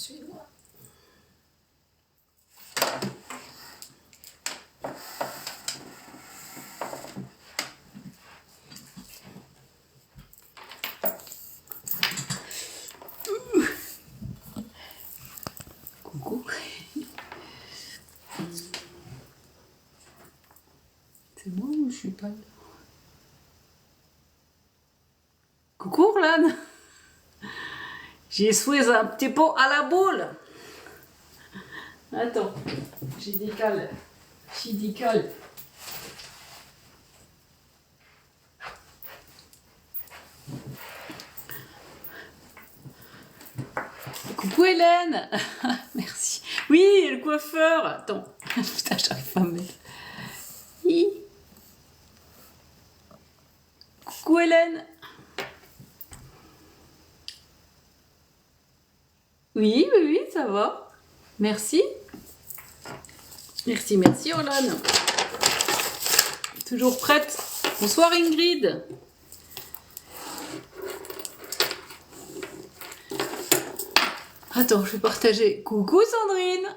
suédois. Coucou. C'est moi ou je suis pas là? Coucou Orlane. J'ai souhaité un petit peu à la boule. Attends, j'ai décalé. J'ai décalé. Coucou Hélène. Merci. Oui, le coiffeur. Attends. Putain, j'arrive pas à me mettre. Hi. Coucou Hélène. Oui, oui, oui, ça va. Merci. Merci, merci Orlane. Toujours prête. Bonsoir Ingrid. Attends, je vais partager. Coucou Sandrine.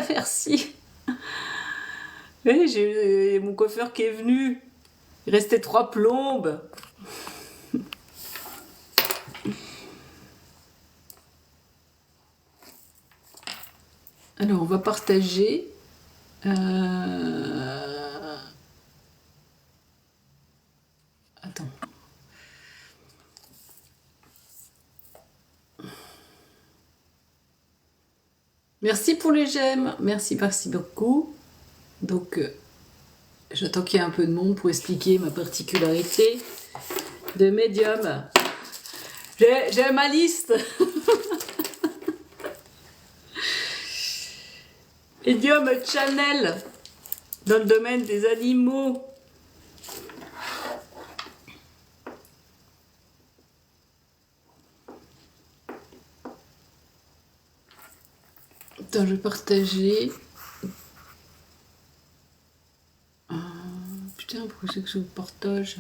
Merci. Oui, j'ai mon coiffeur qui est venu. Il restait 3 plombes. Alors, on va partager. Attends. Merci pour les j'aime. Merci beaucoup. Donc, j'attends qu'il y ait un peu de monde pour expliquer ma particularité de médium. J'ai ma liste. Médium channel dans le domaine des animaux. Attends, je vais partager. Putain, pourquoi c'est que je partage?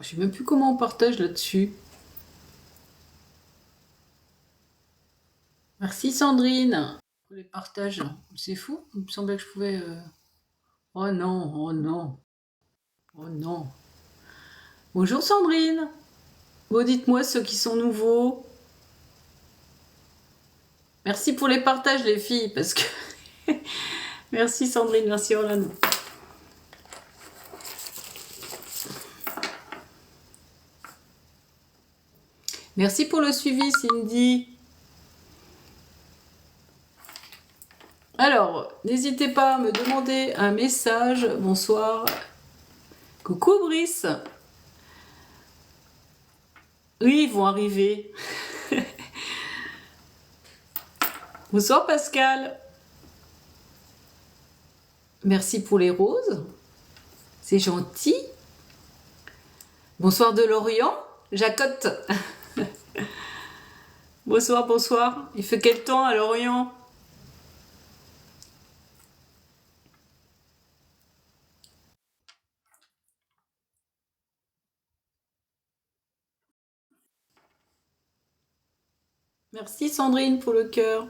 Je sais même plus comment on partage là-dessus. Merci Sandrine pour les partages. C'est fou, il me semblait que je pouvais... Oh non, oh non, oh non. Bonjour Sandrine. Bon, dites-moi ceux qui sont nouveaux. Merci pour les partages les filles, parce que... Merci Sandrine, merci Orlane. Merci pour le suivi Cindy. Alors, n'hésitez pas à me demander un message. Bonsoir. Coucou Brice. Oui, ils vont arriver. Bonsoir Pascal. Merci pour les roses. C'est gentil. Bonsoir de Lorient. Jacotte. Bonsoir, bonsoir. Il fait quel temps à Lorient? Merci Sandrine pour le cœur.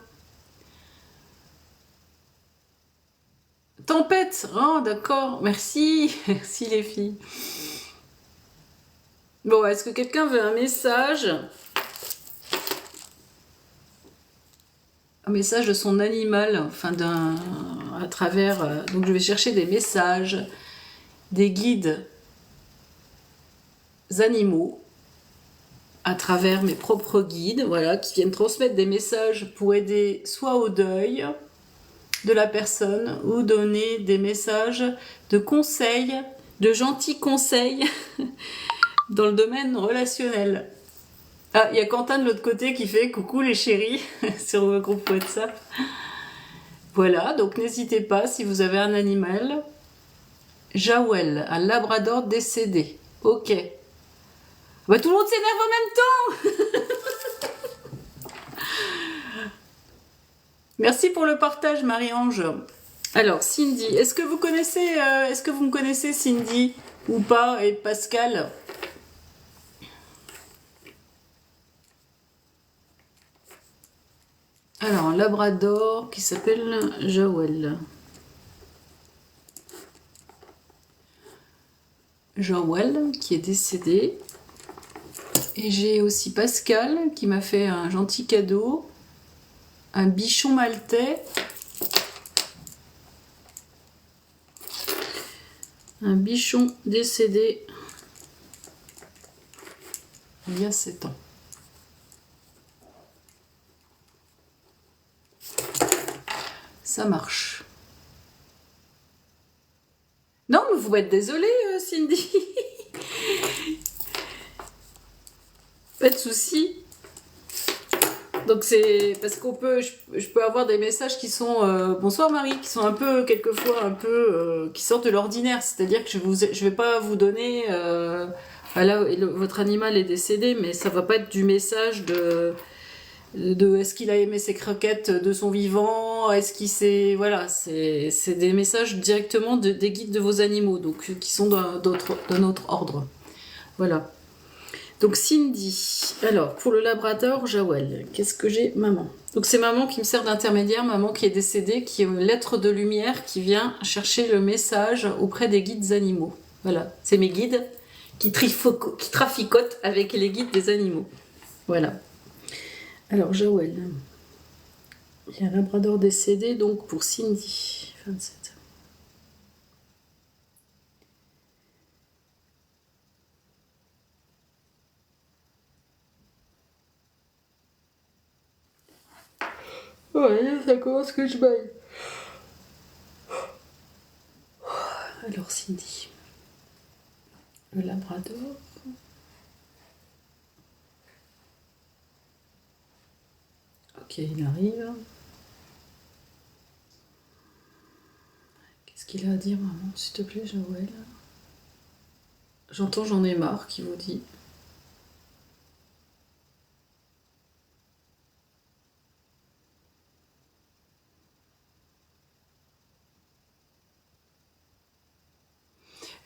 Tempête. Oh d'accord. Merci. Merci les filles. Bon, est-ce que quelqu'un veut un message? Un message de son animal, enfin à travers... donc je vais chercher des messages, des guides animaux, à travers mes propres guides, voilà, qui viennent transmettre des messages pour aider soit au deuil de la personne, ou donner des messages de conseils, de gentils conseils, dans le domaine relationnel. Ah, il y a Quentin de l'autre côté qui fait « Coucou les chéris » sur le groupe WhatsApp. Voilà, donc n'hésitez pas si vous avez un animal. Jawel, un labrador décédé. Ok. Bah, tout le monde s'énerve en même temps. Merci pour le partage, Marie-Ange. Alors, Cindy, est-ce que vous me connaissez, Cindy, ou pas, et Pascal? Alors, un labrador qui s'appelle Jawel. Jawel, qui est décédé. Et j'ai aussi Pascal, qui m'a fait un gentil cadeau. Un bichon maltais. Un bichon décédé il y a 7 ans. Ça marche. Non, mais vous êtes désolée, Cindy. Pas de souci. Donc c'est parce qu'on peut, je peux avoir des messages qui sont bonsoir Marie, qui sont un peu quelquefois qui sortent de l'ordinaire. C'est-à-dire que je vais pas vous donner voilà, votre animal est décédé, mais ça va pas être du message de est-ce qu'il a aimé ses croquettes de son vivant, est-ce qu'il s'est voilà, c'est des messages directement des guides de vos animaux, donc qui sont d'un autre ordre. Voilà. Donc Cindy, alors pour le labrador Jawel, qu'est-ce que j'ai? Maman. Donc c'est maman qui me sert d'intermédiaire, maman qui est décédée, qui est une lettre de lumière qui vient chercher le message auprès des guides animaux. Voilà, c'est mes guides qui traficotent avec les guides des animaux. Voilà. Alors Jawel, il y a un labrador décédé donc pour Cindy, 27. Ouais, ça commence que je baille. Alors Cindy, le labrador. Ok, il arrive. Qu'est-ce qu'il a à dire, maman? S'il te plaît, Joël. J'entends j'en ai marre qui vous dit.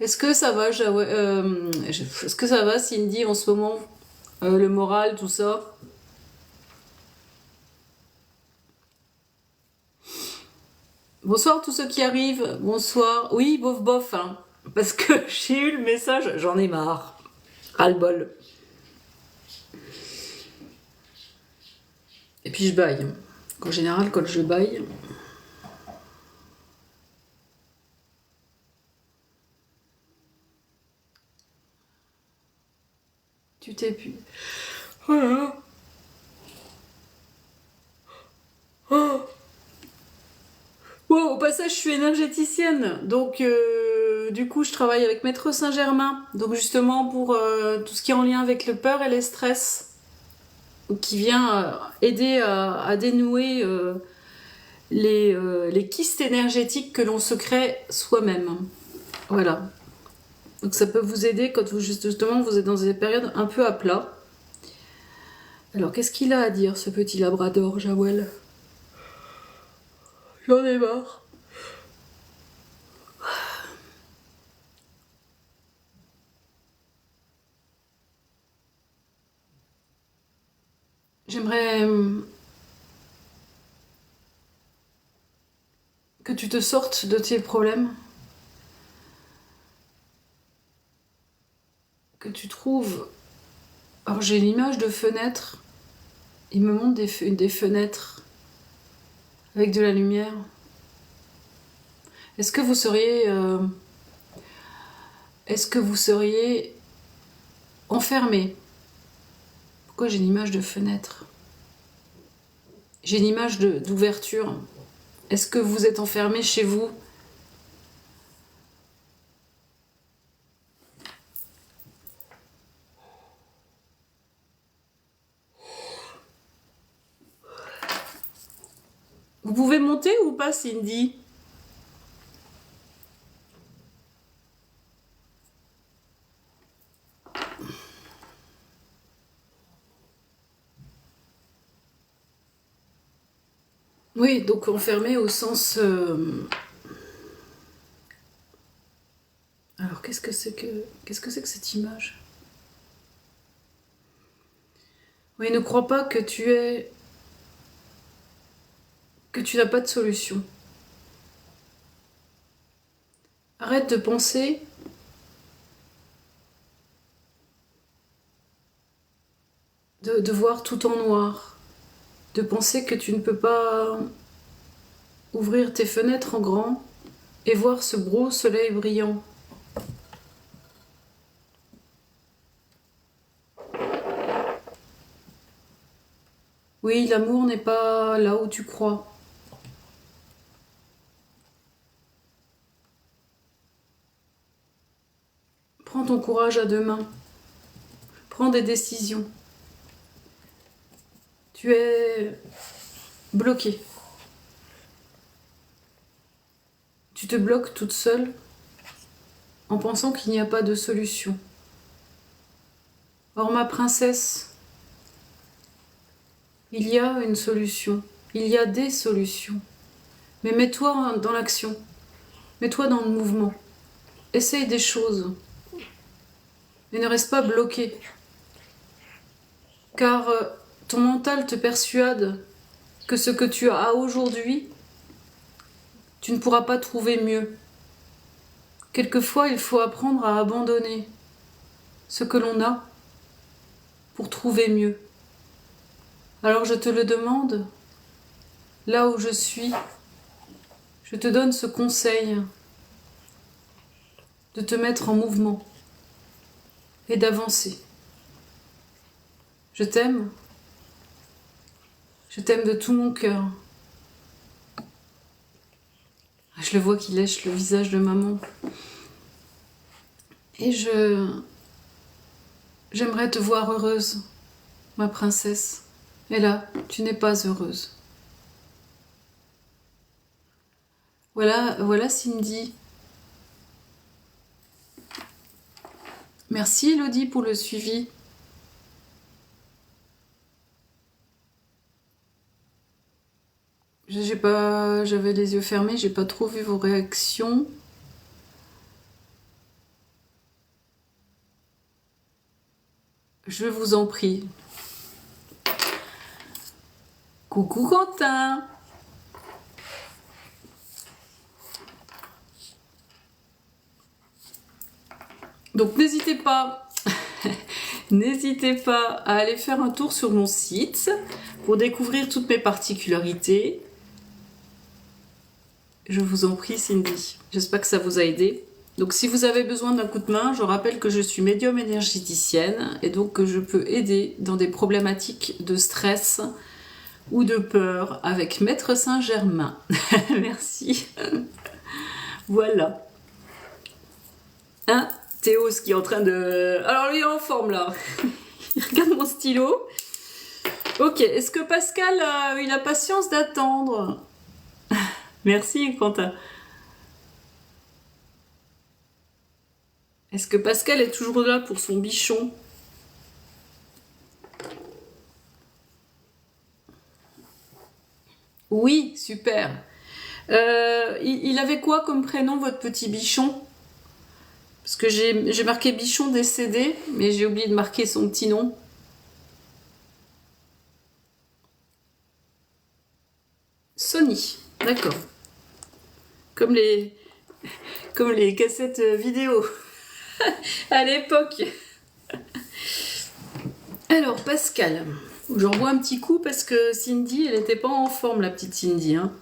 Est-ce que ça va, est-ce que ça va, Cindy, en ce moment? Le moral, tout ça? Bonsoir tous ceux qui arrivent. Bonsoir. Oui, bof bof, hein. Parce que j'ai eu le message, j'en ai marre. Ras-le-bol. Et puis je baille. En général, quand je baille. Tu t'es pu. Voilà. Oh. Wow, au passage, je suis énergéticienne. Donc, du coup, je travaille avec Maître Saint-Germain. Donc, justement, pour tout ce qui est en lien avec le peur et les stress. Qui vient aider à dénouer les kystes énergétiques que l'on se crée soi-même. Voilà. Donc ça peut vous aider quand vous justement vous êtes dans des périodes un peu à plat. Alors qu'est-ce qu'il a à dire ce petit labrador, Jawel? J'en ai marre. J'aimerais que tu te sortes de tes problèmes. Que tu trouves... Alors j'ai l'image de fenêtres. Il me montre des fenêtres avec de la lumière. Est-ce que vous seriez... Est-ce que vous seriez enfermé? Pourquoi j'ai une image de fenêtre? J'ai une image d'ouverture. Est-ce que vous êtes enfermé chez vous? Vous pouvez monter ou pas, Cindy? Oui, donc enfermé au sens qu'est-ce que c'est que cette image? Oui, ne crois pas que tu n'as pas de solution. Arrête de penser de voir tout en noir, de penser que tu ne peux pas ouvrir tes fenêtres en grand et voir ce gros soleil brillant. Oui, l'amour n'est pas là où tu crois. Prends ton courage à deux mains. Prends des décisions. Tu es bloqué. Tu te bloques toute seule en pensant qu'il n'y a pas de solution. Or, ma princesse, il y a une solution. Il y a des solutions. Mais mets-toi dans l'action. Mets-toi dans le mouvement. Essaye des choses. Et ne reste pas bloqué. Car ton mental te persuade que ce que tu as aujourd'hui, tu ne pourras pas trouver mieux. Quelquefois, il faut apprendre à abandonner ce que l'on a pour trouver mieux. Alors je te le demande, là où je suis, je te donne ce conseil de te mettre en mouvement et d'avancer. Je t'aime de tout mon cœur. Je le vois qui lèche le visage de maman. Et j'aimerais te voir heureuse, ma princesse. Et là, tu n'es pas heureuse. Voilà Cindy. Merci Elodie pour le suivi. J'avais les yeux fermés, j'ai pas trop vu vos réactions. Je vous en prie. Coucou Quentin. Donc n'hésitez pas, n'hésitez pas à aller faire un tour sur mon site pour découvrir toutes mes particularités. Je vous en prie Cindy, j'espère que ça vous a aidé. Donc si vous avez besoin d'un coup de main, je rappelle que je suis médium énergéticienne et donc que je peux aider dans des problématiques de stress ou de peur avec Maître Saint-Germain. Merci. Voilà. Hein, Théo, ce qui est en train de... Alors lui est en forme là. Il regarde mon stylo. Ok, est-ce que Pascal a eu la patience d'attendre? Merci Quentin. Est-ce que Pascal est toujours là pour son bichon? Oui, super. Il avait quoi comme prénom votre petit bichon? Parce que j'ai marqué bichon décédé, mais j'ai oublié de marquer son petit nom. Sony, d'accord. Comme les cassettes vidéo à l'époque. Alors, Pascal, je revois un petit coup parce que Cindy, elle n'était pas en forme, la petite Cindy. Hein.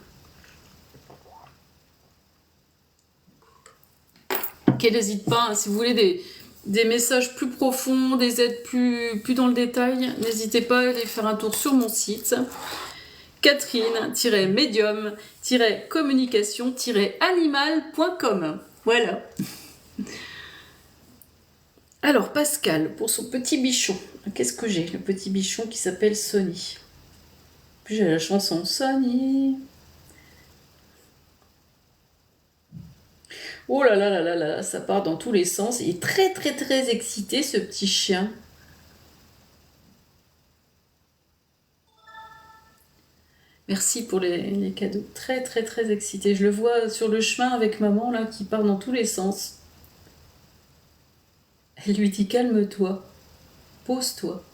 Ok, n'hésite pas, hein, si vous voulez des messages plus profonds, des aides plus dans le détail, n'hésitez pas à aller faire un tour sur mon site. Catherine-médium-communication-animal.com. Voilà. Alors, Pascal, pour son petit bichon, qu'est-ce que j'ai? Le petit bichon qui s'appelle Sony. Puis j'ai la chanson Sony. Oh là là là là là, ça part dans tous les sens. Il est très très très excité, ce petit chien. Merci pour les cadeaux. Très très très excité. Je le vois sur le chemin avec maman là qui part dans tous les sens. Elle lui dit calme-toi, pose-toi.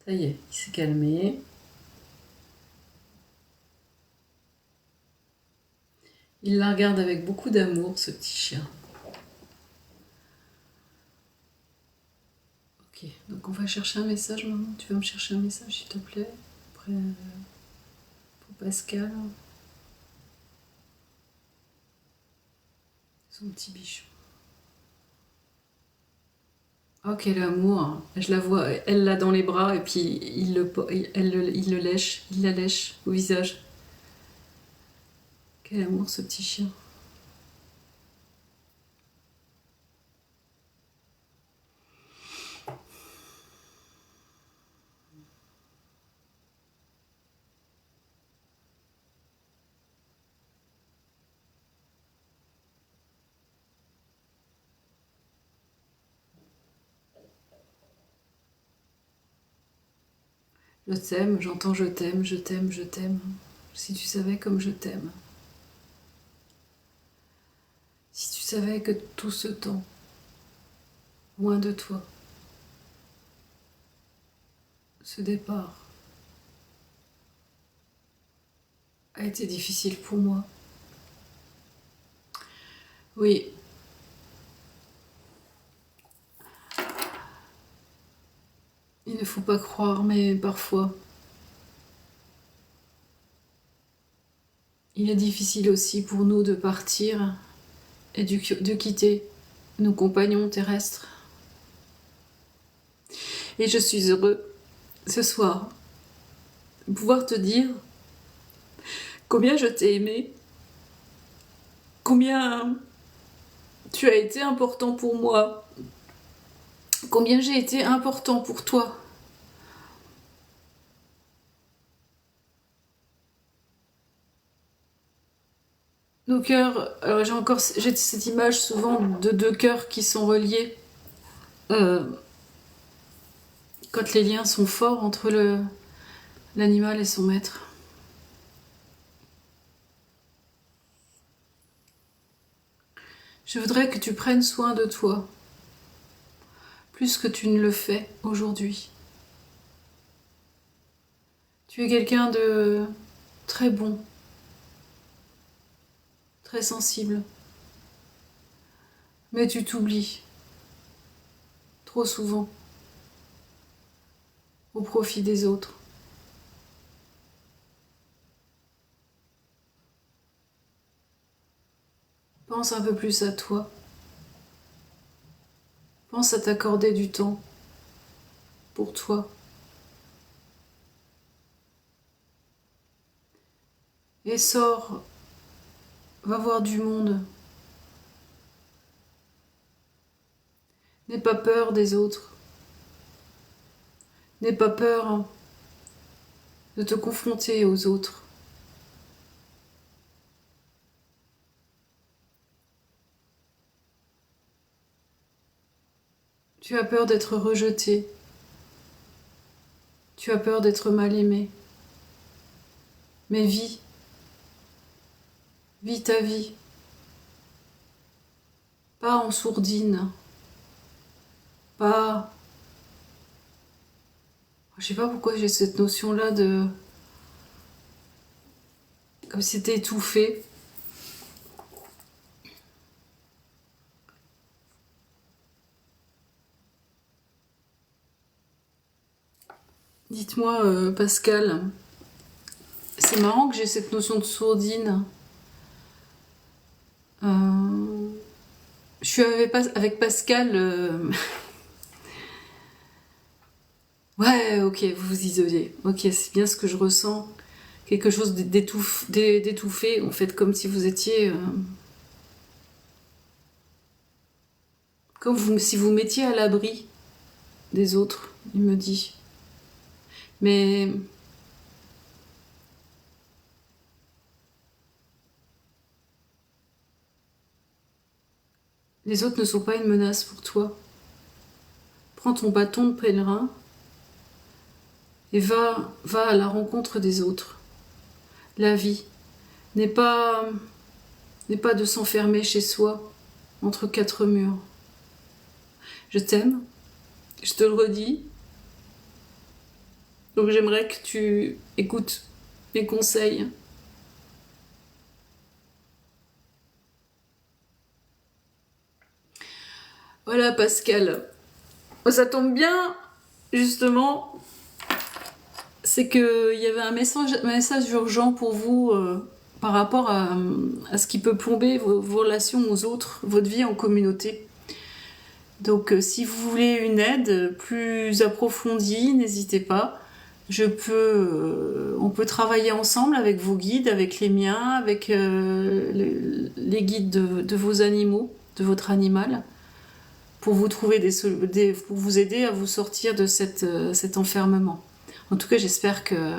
Ça y est, il s'est calmé. Il la regarde avec beaucoup d'amour, ce petit chien. Ok, donc on va chercher un message maintenant. Tu vas me chercher un message, s'il te plaît, pour Pascal. Son petit bichon. Oh, quel amour! Je la vois, elle l'a dans les bras et puis il le lèche, il la lèche au visage. Quel amour, ce petit chien. Je t'aime, j'entends je t'aime, je t'aime, je t'aime. Si tu savais comme je t'aime. Si tu savais que tout ce temps, loin de toi, ce départ a été difficile pour moi. Oui. Il ne faut pas croire, mais parfois, il est difficile aussi pour nous de partir et de quitter nos compagnons terrestres. Et je suis heureux, ce soir, de pouvoir te dire combien je t'ai aimé, combien tu as été important pour moi, combien j'ai été important pour toi. Nos cœurs, alors j'ai cette image souvent de deux cœurs qui sont reliés quand les liens sont forts entre l'animal et son maître. Je voudrais que tu prennes soin de toi, plus que tu ne le fais aujourd'hui. Tu es quelqu'un de très bon, très sensible, mais tu t'oublies trop souvent au profit des autres. Pense un peu plus à toi. Pense à t'accorder du temps pour toi. Et sors, va voir du monde. N'aie pas peur des autres. N'aie pas peur de te confronter aux autres. Tu as peur d'être rejeté. Tu as peur d'être mal aimé. Mais vis. Vis ta vie. Pas en sourdine. Pas... Je sais pas pourquoi j'ai cette notion-là de... Comme si c'était étouffé. Dites-moi, Pascal, c'est marrant que j'ai cette notion de sourdine. Je suis avec Pascal. Ouais, ok, vous vous isolez. Ok, c'est bien ce que je ressens. Quelque chose d'étouffé, en fait, comme si vous étiez... Comme si vous mettiez à l'abri des autres, il me dit. Mais... les autres ne sont pas une menace pour toi. Prends ton bâton de pèlerin et va à la rencontre des autres. La vie n'est pas de s'enfermer chez soi, entre quatre murs. Je t'aime, je te le redis. Donc j'aimerais que tu écoutes mes conseils. Voilà Pascal. Ça tombe bien, justement, c'est qu'il y avait un message urgent pour vous par rapport à ce qui peut plomber vos relations aux autres, votre vie en communauté. Donc si vous voulez une aide plus approfondie, n'hésitez pas. On peut travailler ensemble avec vos guides, avec les miens, avec les guides de vos animaux, de votre animal, pour vous trouver pour vous aider à vous sortir de cet enfermement. En tout cas, j'espère que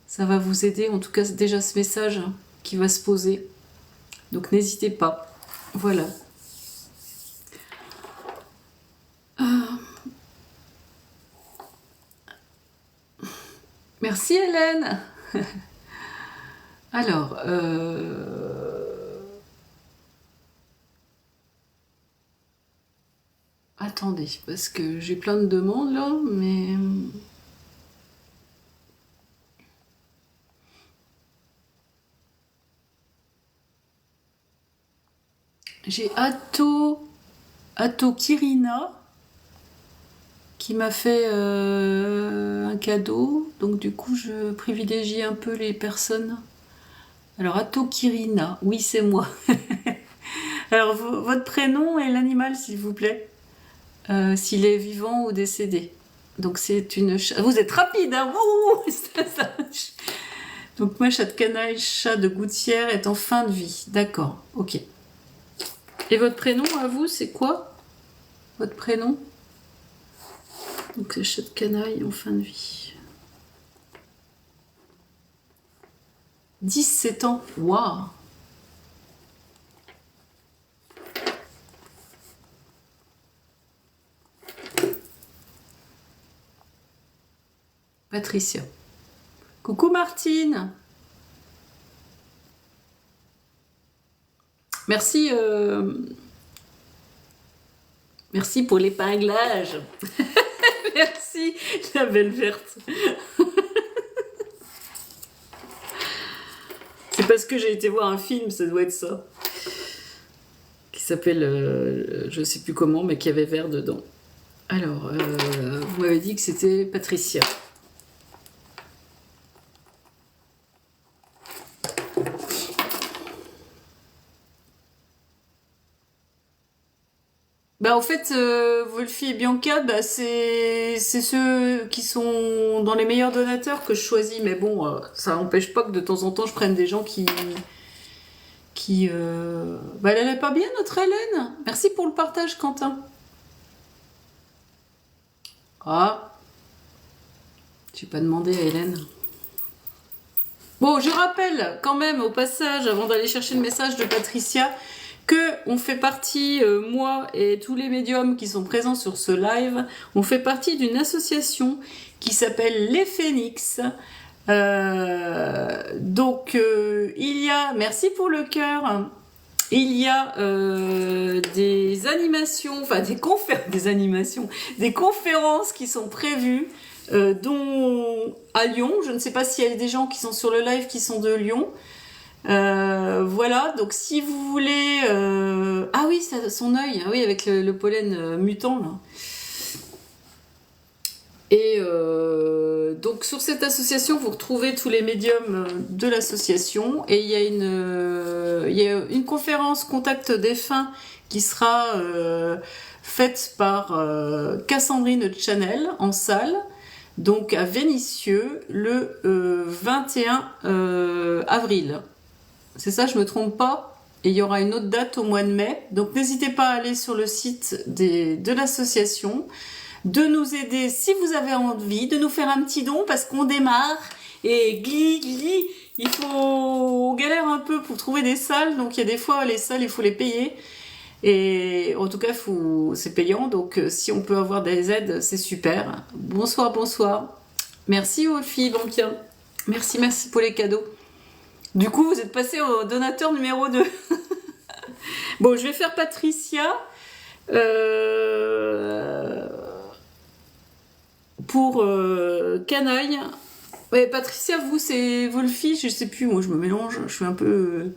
ça va vous aider. En tout cas, c'est déjà ce message qui va se poser. Donc n'hésitez pas. Voilà. Merci Hélène. Alors, attendez, parce que j'ai plein de demandes là, mais... J'ai Atto Kirina qui m'a fait un cadeau, donc du coup je privilégie un peu les personnes. Alors Atto Kirina, oui c'est moi. Alors votre prénom et l'animal s'il vous plaît, s'il est vivant ou décédé. Donc c'est une... Vous êtes rapide, hein. Donc ma chatte canaille, chat de gouttière est en fin de vie. D'accord, ok. Et votre prénom à vous, c'est quoi? Votre prénom? Donc le chat de canaille en fin de vie. 17 ans, waouh! Patricia. Coucou Martine. Merci, merci pour l'épinglage. Merci, la belle verte. C'est parce que j'ai été voir un film, ça doit être ça. Qui s'appelle, je sais plus comment, mais qui avait vert dedans. Alors, vous m'avez dit que c'était Patricia. Bah en fait, Wolfie et Bianca, bah, c'est ceux qui sont dans les meilleurs donateurs que je choisis. Mais bon, ça n'empêche pas que de temps en temps, je prenne des gens qui... Bah elle allait pas bien, notre Hélène. Merci pour le partage, Quentin. Ah, j'ai pas demandé à Hélène. Bon, je rappelle quand même au passage, avant d'aller chercher le message de Patricia, que on fait partie, moi et tous les médiums qui sont présents sur ce live, on fait partie d'une association qui s'appelle Les Phénix. Donc il y a, merci pour le cœur, il y a des animations, enfin des conférences qui sont prévues, dont à Lyon. Je ne sais pas s'il y a des gens qui sont sur le live qui sont de Lyon. Voilà, donc si vous voulez... Ah oui, son œil, ah oui, avec le pollen mutant, là. Et donc sur cette association, vous retrouvez tous les médiums de l'association. Et il y a une conférence Contact défunt qui sera faite par Cassandrine Chanel en salle, donc à Vénissieux, le 21 avril. C'est ça, je me trompe pas. Et il y aura une autre date au mois de mai. Donc n'hésitez pas à aller sur le site de l'association, de nous aider si vous avez envie, de nous faire un petit don parce qu'on démarre. Et on galère un peu pour trouver des salles. Donc il y a des fois, les salles, il faut les payer. Et en tout cas, c'est payant. Donc si on peut avoir des aides, c'est super. Bonsoir, bonsoir. Merci Wolfie, bon bien. Merci pour les cadeaux. Du coup, vous êtes passé au donateur numéro 2. Bon, je vais faire Patricia. Pour Canaille. Ouais, Patricia, vous, c'est Wolfie, je sais plus, moi je me mélange, je suis un peu...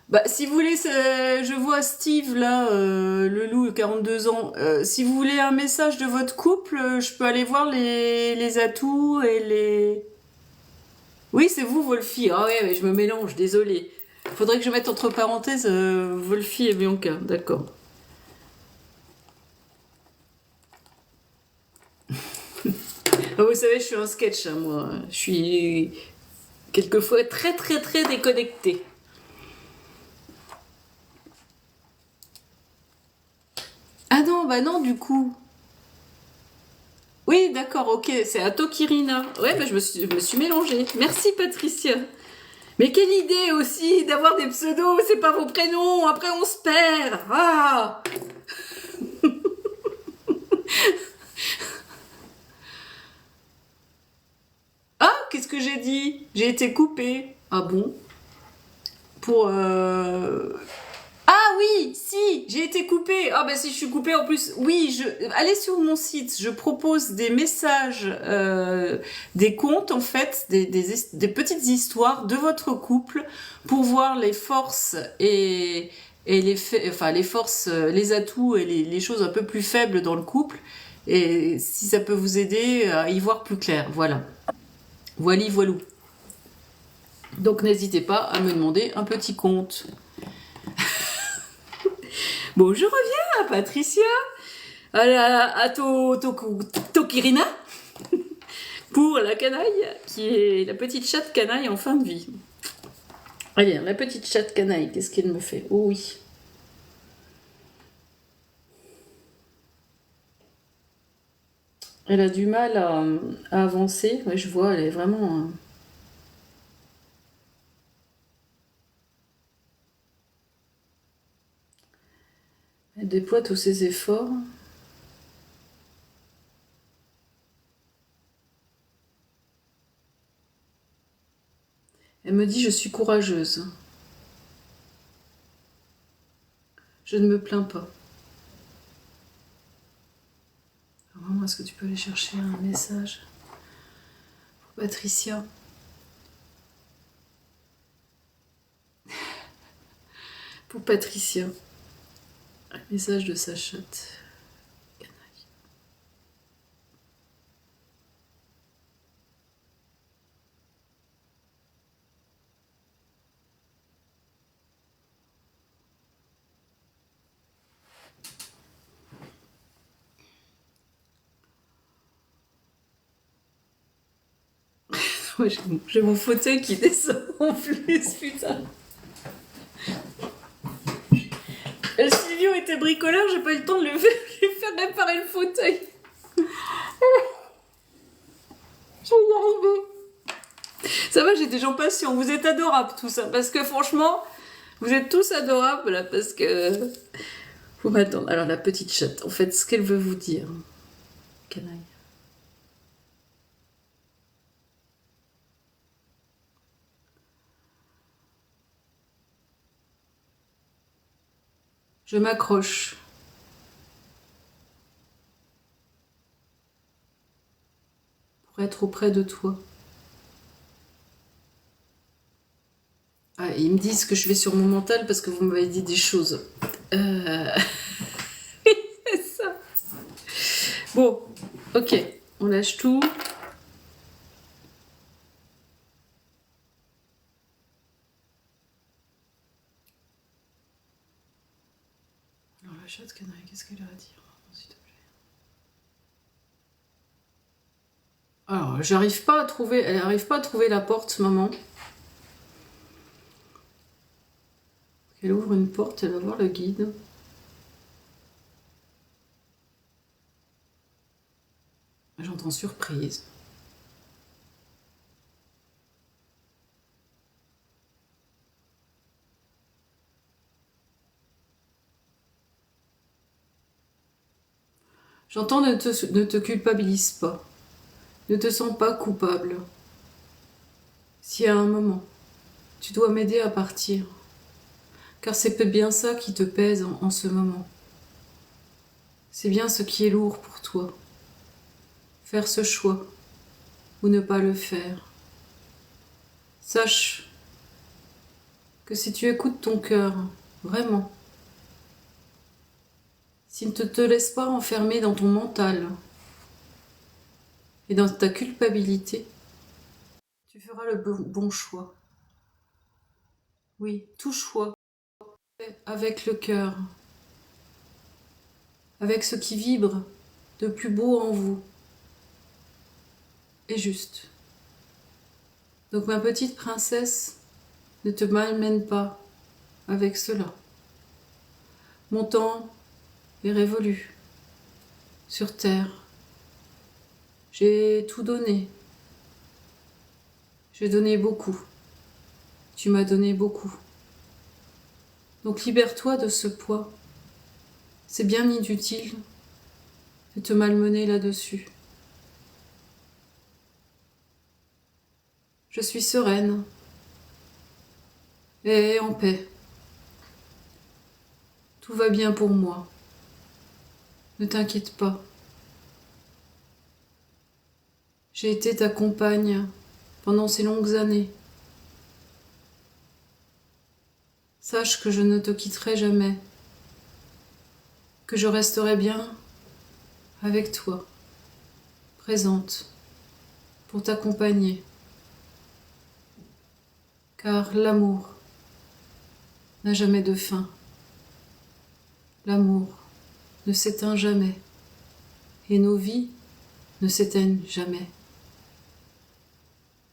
Bah, si vous voulez, je vois Steve, là, le loup, 42 ans. Si vous voulez un message de votre couple, je peux aller voir les atouts et les... Oui, c'est vous, Wolfie. Ah ouais, mais je me mélange, désolé. Faudrait que je mette entre parenthèses Wolfie et Bianca, d'accord. Ah, vous savez, je suis un sketch, hein, moi. Je suis quelquefois très très très déconnectée. Ah non, bah non, du coup. Oui, d'accord, ok, c'est à Tokirina. Ouais, bah je me suis mélangée. Merci, Patricia. Mais quelle idée aussi d'avoir des pseudos, c'est pas vos prénoms, après on se perd. Ah! Ah, qu'est-ce que j'ai dit? J'ai été coupée. Ah bon? Pour Ah oui, si, j'ai été coupée. Ah bah si je suis coupée en plus, oui, allez sur mon site, je propose des messages, des contes en fait, des petites histoires de votre couple pour voir les forces et enfin les forces, les atouts et les choses un peu plus faibles dans le couple et si ça peut vous aider à y voir plus clair. Voilà. Voili voilou. Donc n'hésitez pas à me demander un petit conte. Bon, je reviens, Patricia, Tokirina, pour la canaille, qui est la petite chatte canaille en fin de vie. Allez, la petite chatte canaille, qu'est-ce qu'elle me fait? Oh oui. Elle a du mal à avancer. Ouais, je vois, elle est vraiment... Elle déploie tous ses efforts. Elle me dit, je suis courageuse. Je ne me plains pas. Alors, maman, est-ce que tu peux aller chercher un message pour Patricia? Pour Patricia. Un message de sa chatte. Canaille. Ouais, j'ai mon fauteuil qui descend en plus, putain. Silvio était bricoleur, j'ai pas eu le temps de lui faire réparer le fauteuil. Je vais y arriver. Ça va, j'ai des gens patients. Vous êtes adorables, tout ça. Parce que franchement, vous êtes tous adorables, là, parce que... Faut m'attendre. Alors, la petite chatte, en fait, ce qu'elle veut vous dire. Canaille. Je m'accroche. Pour être auprès de toi. Ah, ils me disent que je vais sur mon mental parce que vous m'avez dit des choses. C'est ça. Bon, ok. On lâche tout. Alors, la chatte canaille, qu'est-ce qu'elle a à dire, s'il te plaît? Alors, j'arrive pas à trouver... Elle n'arrive pas à trouver la porte, maman. Elle ouvre une porte, elle va voir le guide. J'entends surprise. J'entends ne te culpabilise pas. Ne te sens pas coupable. Si à un moment, tu dois m'aider à partir, car c'est peut-être bien ça qui te pèse en ce moment. C'est bien ce qui est lourd pour toi. Faire ce choix ou ne pas le faire. Sache que si tu écoutes ton cœur, vraiment, s'il ne te laisse pas enfermer dans ton mental et dans ta culpabilité, tu feras le bon choix. Oui, tout choix avec le cœur, avec ce qui vibre de plus beau en vous, est juste. Donc ma petite princesse, ne te malmène pas avec cela. Mon temps est révolu sur terre. J'ai tout donné. J'ai donné beaucoup. Tu m'as donné beaucoup. Donc libère-toi de ce poids. C'est bien inutile de te malmener là-dessus. Je suis sereine et en paix. Tout va bien pour moi. Ne t'inquiète pas. J'ai été ta compagne pendant ces longues années. Sache que je ne te quitterai jamais, que je resterai bien avec toi, présente, pour t'accompagner. Car l'amour n'a jamais de fin. L'amour ne s'éteint jamais et nos vies ne s'éteignent jamais.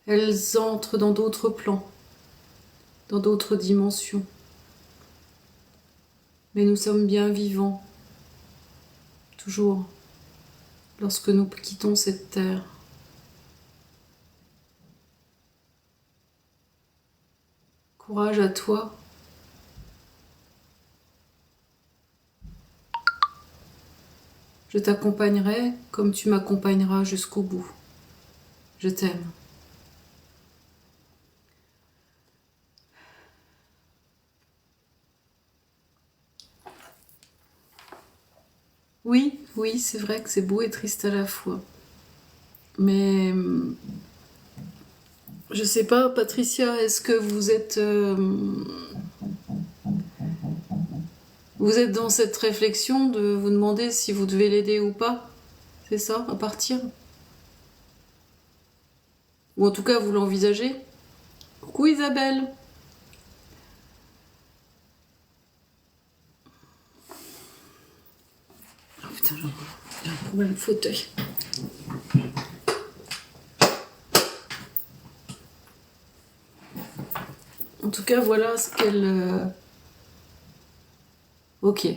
Elles entrent dans d'autres plans, dans d'autres dimensions. Mais nous sommes bien vivants, toujours, lorsque nous quittons cette terre. Courage à toi. Je t'accompagnerai comme tu m'accompagneras jusqu'au bout. Je t'aime. Oui, oui, c'est vrai que c'est beau et triste à la fois. Mais je sais pas, Patricia, est-ce que vous êtes dans cette réflexion de vous demander si vous devez l'aider ou pas? C'est ça, à partir? Ou en tout cas, vous l'envisagez? Coucou Isabelle. Oh putain, j'ai un problème de fauteuil. En tout cas, voilà ce qu'elle... Ok.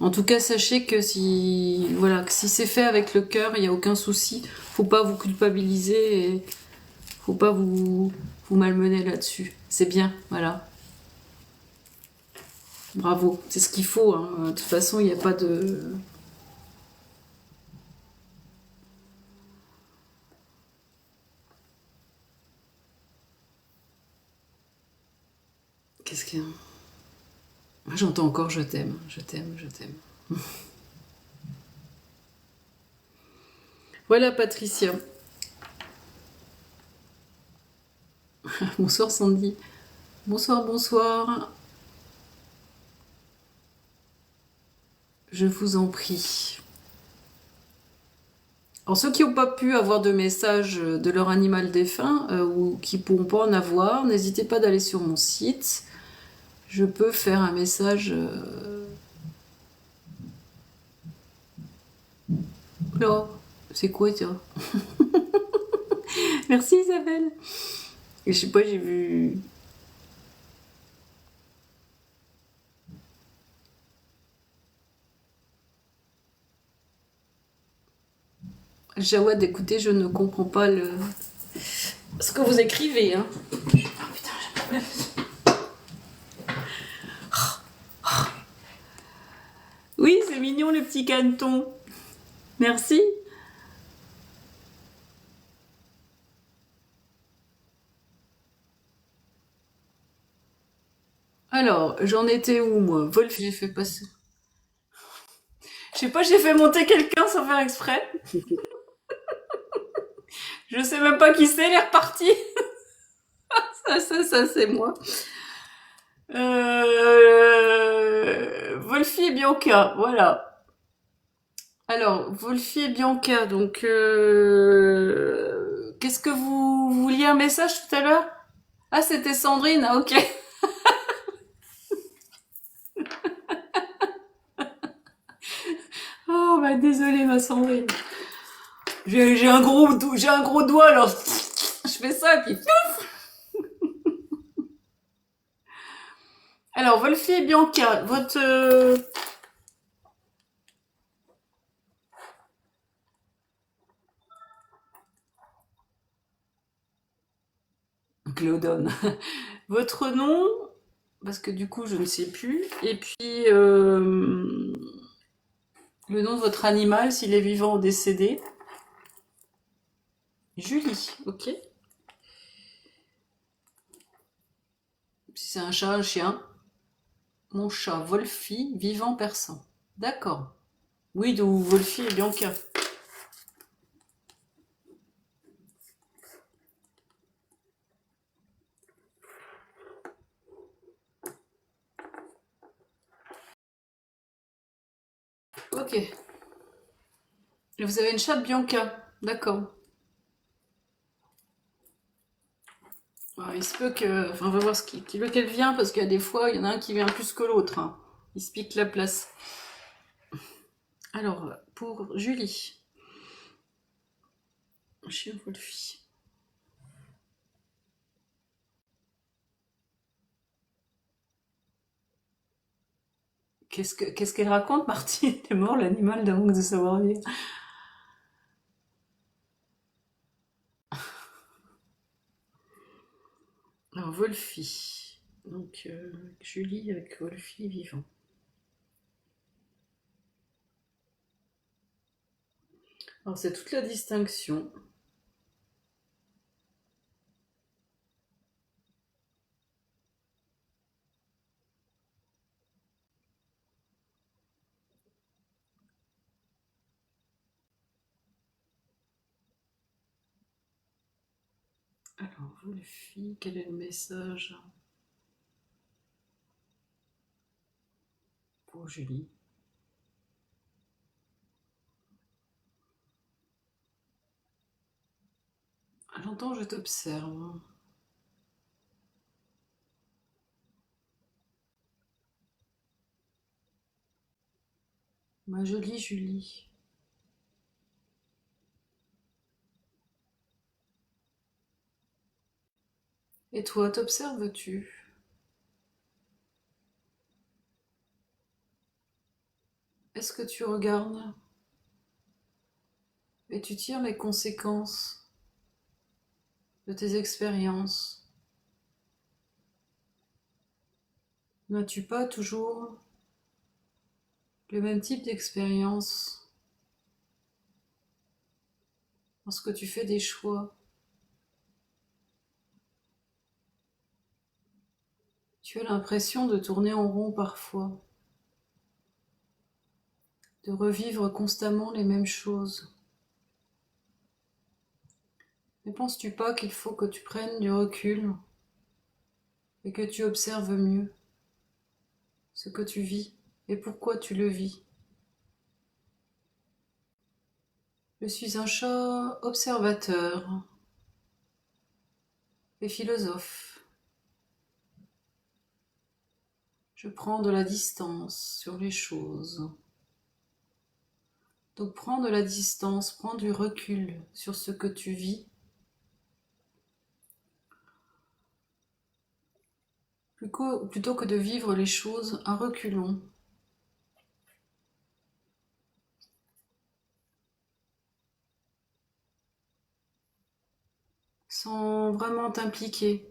En tout cas, sachez que si c'est fait avec le cœur, il n'y a aucun souci. Faut pas vous culpabiliser et faut pas vous malmener là-dessus. C'est bien, voilà. Bravo, c'est ce qu'il faut. Hein. De toute façon, il n'y a pas de... Qu'est-ce qu'il y a? Moi, j'entends encore je t'aime, je t'aime, je t'aime. Voilà Patricia. Bonsoir Sandy. Bonsoir, bonsoir. Je vous en prie. Alors ceux qui n'ont pas pu avoir de message de leur animal défunt ou qui ne pourront pas en avoir, n'hésitez pas d'aller sur mon site. Je peux faire un message... Oh, c'est quoi ça? Merci Isabelle. Et je sais pas, j'ai vu... Jawad, écoutez, je ne comprends pas ce que vous écrivez. Hein. Oh putain, j'ai un problème. Oui, c'est mignon le petit caneton. Merci. Alors, j'en étais où, moi? Wolf, j'ai fait passer. Je sais pas, j'ai fait monter quelqu'un sans faire exprès. Je sais même pas qui c'est, il est reparti. Ça, c'est moi. Wolfie et Bianca, voilà. Alors, Wolfie et Bianca, donc, qu'est-ce que vous vouliez un message tout à l'heure? Ah, c'était Sandrine, ah, ok. Oh, bah, désolée, ma Sandrine. J'ai un gros doigt, alors, je fais ça, et puis, alors, Wolfie et Bianca, votre, Cléodone. Votre nom, parce que du coup, je ne sais plus. Et puis, le nom de votre animal, s'il est vivant ou décédé. Julie, ok. Si c'est un chat, un chien. Mon chat, Wolfie, vivant persan. D'accord. Oui, d'où Wolfie et Bianca. Ok. Et vous avez une chatte Bianca. D'accord. Alors, il se peut que. Enfin, on va voir lequel vient, parce qu'il y a des fois, il y en a un qui vient plus que l'autre, hein. Il se pique la place. Alors, pour Julie. Chien Wolfie. Qu'est-ce qu'elle raconte, Marty? T'es mort, l'animal de manque de savoir vivre. Alors, Wolfie. Donc, Julie avec Wolfie vivant. Alors, c'est toute la distinction. Alors, Wolfie, quel est le message pour Julie? À longtemps, je t'observe. Ma jolie Julie. Et toi, t'observes-tu? Est-ce que tu regardes et tu tires les conséquences de tes expériences? N'as-tu pas toujours le même type d'expérience lorsque tu fais des choix? Tu as l'impression de tourner en rond parfois, de revivre constamment les mêmes choses. Ne penses-tu pas qu'il faut que tu prennes du recul et que tu observes mieux ce que tu vis et pourquoi tu le vis? Je suis un chat observateur et philosophe. Je prends de la distance sur les choses. Donc prends de la distance, prends du recul sur ce que tu vis, plutôt que de vivre les choses à reculons, sans vraiment t'impliquer.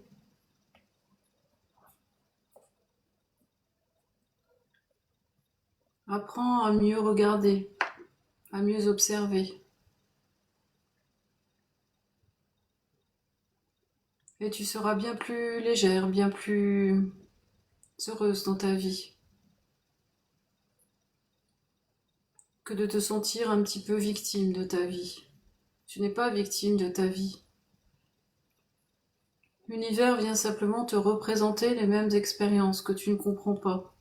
Apprends à mieux regarder, à mieux observer. Et tu seras bien plus légère, bien plus heureuse dans ta vie que de te sentir un petit peu victime de ta vie. Tu n'es pas victime de ta vie. L'univers vient simplement te représenter les mêmes expériences que tu ne comprends pas,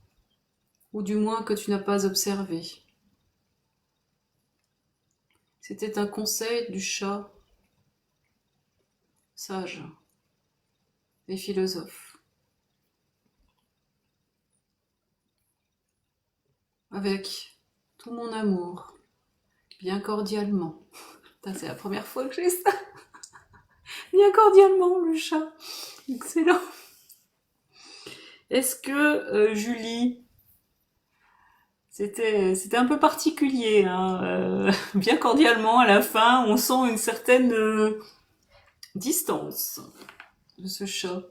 ou du moins que tu n'as pas observées. C'était un conseil du chat sage et philosophe. Avec tout mon amour, bien cordialement. Putain, c'est la première fois que j'ai ça. Bien cordialement, le chat. Excellent. Est-ce que Julie, c'était un peu particulier, hein, bien cordialement à la fin, on sent une certaine distance de ce chat.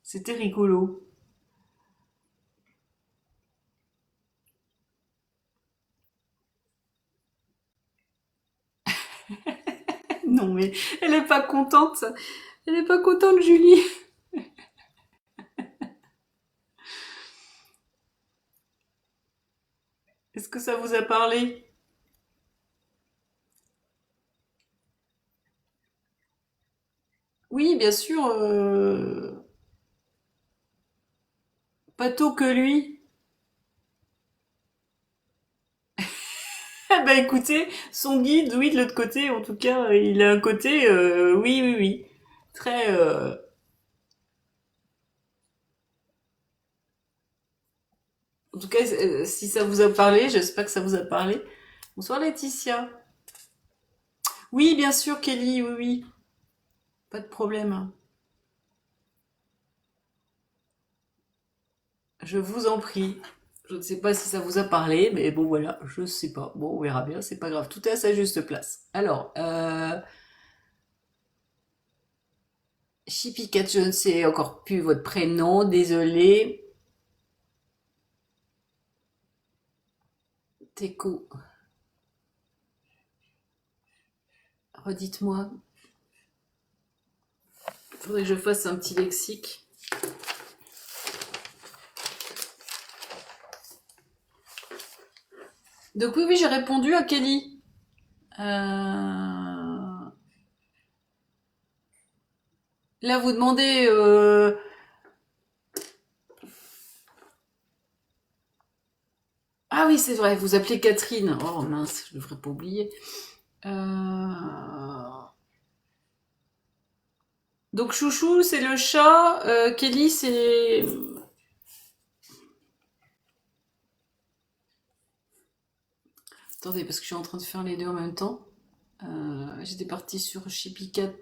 C'était rigolo. Non mais elle est pas contente. Elle est pas contente, Julie. Est-ce que ça vous a parlé? Oui, bien sûr. Pas tôt que lui. Eh ben écoutez, son guide, oui, de l'autre côté, en tout cas, il a un côté, oui, oui, oui, très. En tout cas, si ça vous a parlé, j'espère que ça vous a parlé. Bonsoir Laetitia. Oui, bien sûr, Kelly, oui, oui, pas de problème. Je vous en prie. Je ne sais pas si ça vous a parlé, mais bon voilà, je sais pas. Bon, on verra bien, c'est pas grave. Tout est à sa juste place. Alors, Chipicat, je ne sais encore plus votre prénom, désolé. Teco, redites-moi. Faudrait que je fasse un petit lexique. Donc oui, oui, j'ai répondu à Kelly. Là, vous demandez... Ah oui, c'est vrai, vous appelez Catherine. Oh mince, je devrais pas oublier. Donc Chouchou, c'est le chat. Kelly, c'est... Attendez, parce que je suis en train de faire les deux en même temps. J'étais partie sur Chippy Cat.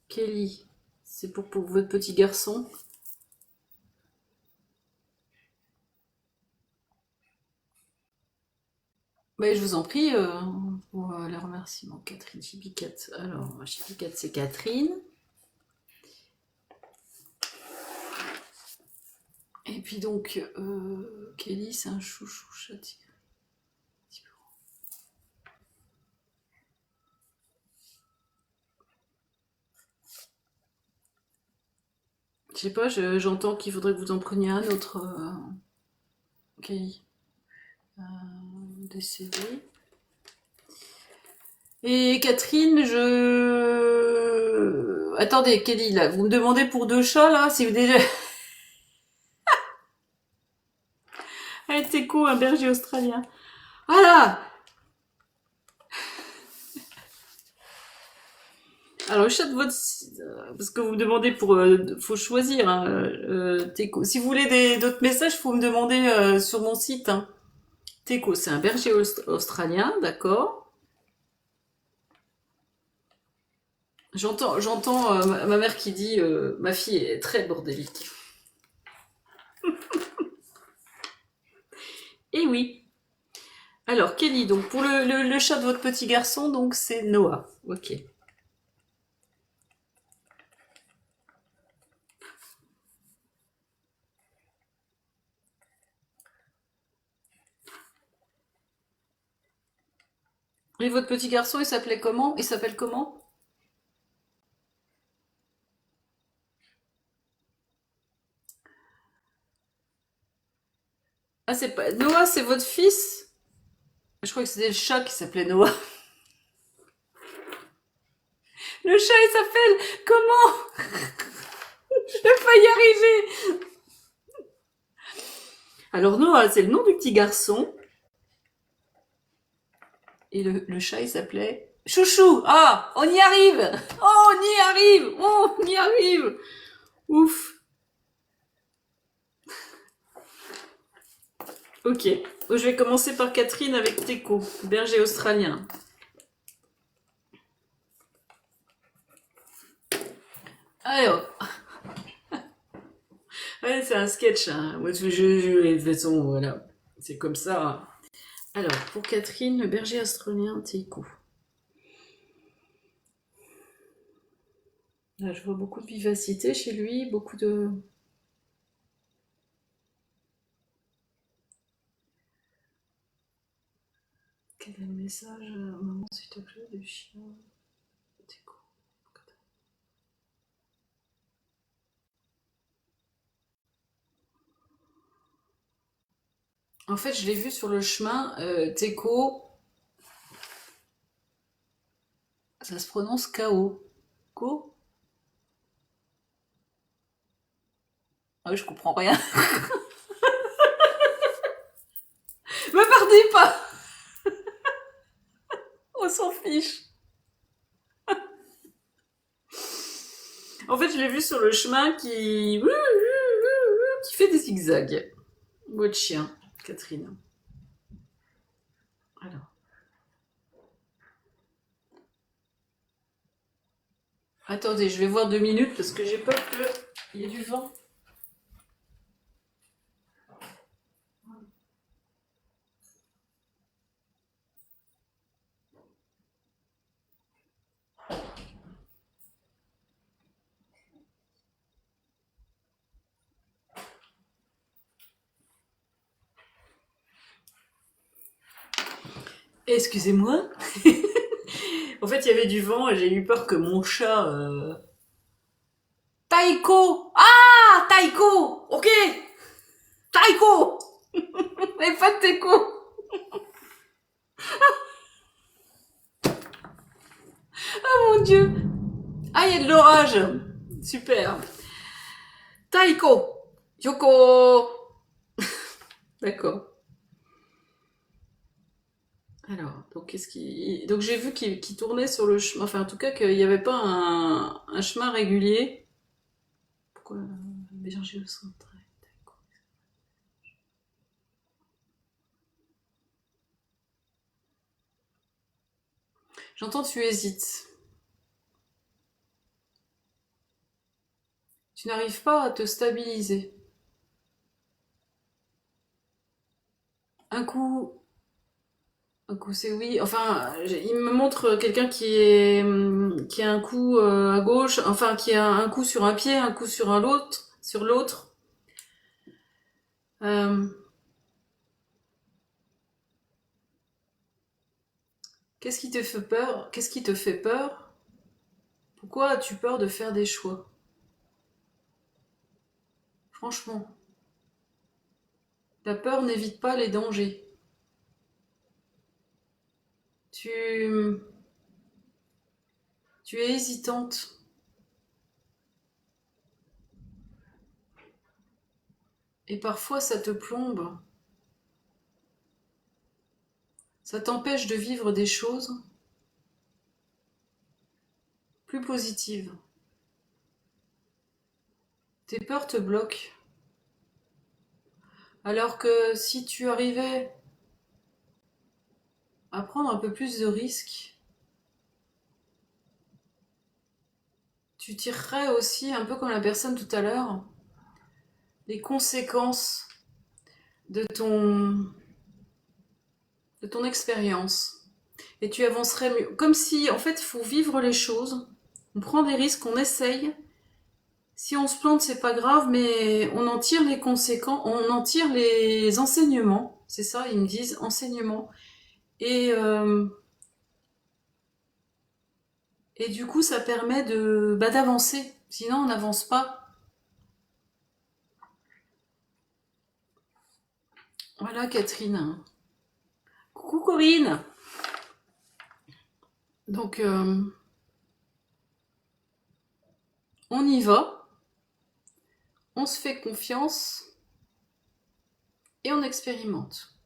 Kelly, c'est pour votre petit garçon. Mais je vous en prie pour les remerciements. Catherine Chippy Cat. Alors, Chippy Cat, c'est Catherine. Et puis donc, Kelly, c'est un chouchou chat. Je sais pas, j'entends qu'il faudrait que vous en preniez un autre. Kelly. Décédé. Et Catherine, je... Attendez, Kelly, là, vous me demandez pour deux chats, là, si vous déjà... Allez, Teco, un berger australien. Voilà. Alors, le chat de votre... Parce que vous me demandez pour... faut choisir, hein, Teco. Si vous voulez d'autres messages, faut me demander sur mon site. Hein. Teco, c'est un berger australien, d'accord. J'entends ma mère qui dit ma fille est très bordélique. Et oui. Alors, Kelly, donc pour le chat de votre petit garçon, donc c'est Noah. Ok. Et votre petit garçon, il s'appelait comment? Il s'appelle comment? Ah, c'est pas... Noah, c'est votre fils? Je crois que c'était le chat qui s'appelait Noah. Le chat, il s'appelle comment? Je vais pas y arriver. Alors Noah, c'est le nom du petit garçon. Et le chat, il s'appelait Chouchou. Ah, on y arrive. Oh, on y arrive. Oh, on y arrive. Ouf. Ok. Je vais commencer par Catherine avec Teco, berger australien. Alors, ouais, c'est un sketch. Hein. Moi, de toute façon, voilà. C'est comme ça. Alors, pour Catherine, le berger australien, Teco. Là, je vois beaucoup de vivacité chez lui, beaucoup de... Quel est le message? Maman, s'il te plaît, du chien. Teco. En fait, je l'ai vu sur le chemin, Teco, ça se prononce K.O. Ko? Ah oui, je comprends rien. Me partez pas. On s'en fiche. En fait, je l'ai vu sur le chemin qui fait des zigzags. Votre chien, Catherine. Alors. Attendez, je vais voir 2 minutes parce que j'ai peur qu'il y ait du vent. Excusez-moi. En fait, il y avait du vent et j'ai eu peur que mon chat... Taiko! Ah! Taiko! Ok! Taiko! Mais pas de Teco! Oh mon dieu! Ah, il y a de l'orage! Super! Taiko! Yoko! D'accord. Alors, donc qu'est-ce qui... Donc j'ai vu qu'il tournait sur le chemin, enfin en tout cas qu'il n'y avait pas un chemin régulier. Pourquoi berger au centre? J'entends que tu hésites. Tu n'arrives pas à te stabiliser. Un coup, un coup c'est oui. Enfin, il me montre quelqu'un qui a un coup à gauche, enfin qui a un coup sur un pied, un coup sur sur l'autre. Euh, Qu'est-ce qui te fait peur? Qu'est-ce qui te fait peur? Pourquoi as-tu peur de faire des choix? Franchement, la peur n'évite pas les dangers. Tu, tu es hésitante et parfois ça te plombe. Ça t'empêche de vivre des choses plus positives. Tes peurs te bloquent. Alors que si tu arrivais à prendre un peu plus de risques, tu tirerais aussi, un peu comme la personne tout à l'heure, les conséquences de de ton expérience. Et tu avancerais mieux. Comme si, en fait, il faut vivre les choses. On prend des risques, on essaye. Si on se plante, c'est pas grave, mais on en tire les conséquences, on en tire les enseignements. C'est ça, ils me disent enseignements. Et, euh, et du coup, ça permet d'avancer. Sinon, on n'avance pas. Voilà, Catherine. Coucou, Corinne. Donc, on y va, on se fait confiance et on expérimente.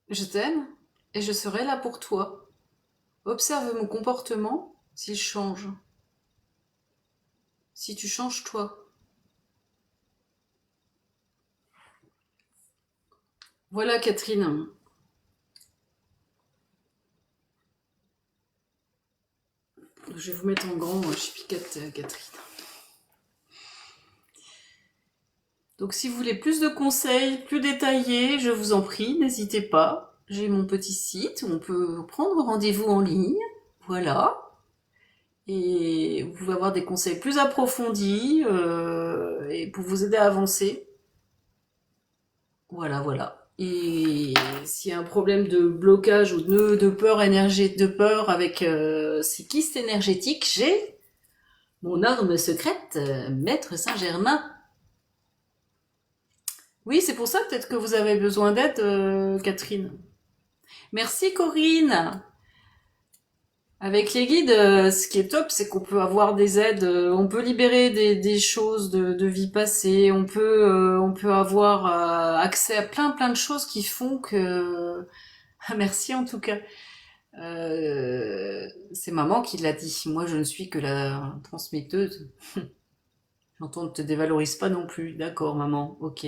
Je t'aime et je serai là pour toi. Observe mon comportement s'il change. Si tu changes toi. Voilà, Catherine. Je vais vous mettre en grand, chipicate, Catherine. Donc si vous voulez plus de conseils, plus détaillés, je vous en prie, n'hésitez pas. J'ai mon petit site où on peut prendre rendez-vous en ligne. Voilà. Et vous pouvez avoir des conseils plus approfondis et pour vous aider à avancer. Voilà, voilà. Et s'il y a un problème de blocage ou de peur énergétique, de peur avec ces kystes énergétiques, j'ai mon arme secrète, Maître Saint-Germain. Oui, c'est pour ça peut-être que vous avez besoin d'aide, Catherine. Merci, Corinne. Avec les guides, ce qui est top, c'est qu'on peut avoir des aides, on peut libérer des choses de vie passée, on peut avoir accès à plein de choses qui font que... Merci en tout cas. C'est maman qui l'a dit. Moi, je ne suis que la transmetteuse. J'entends, ne te dévalorise pas non plus. D'accord, maman. Ok.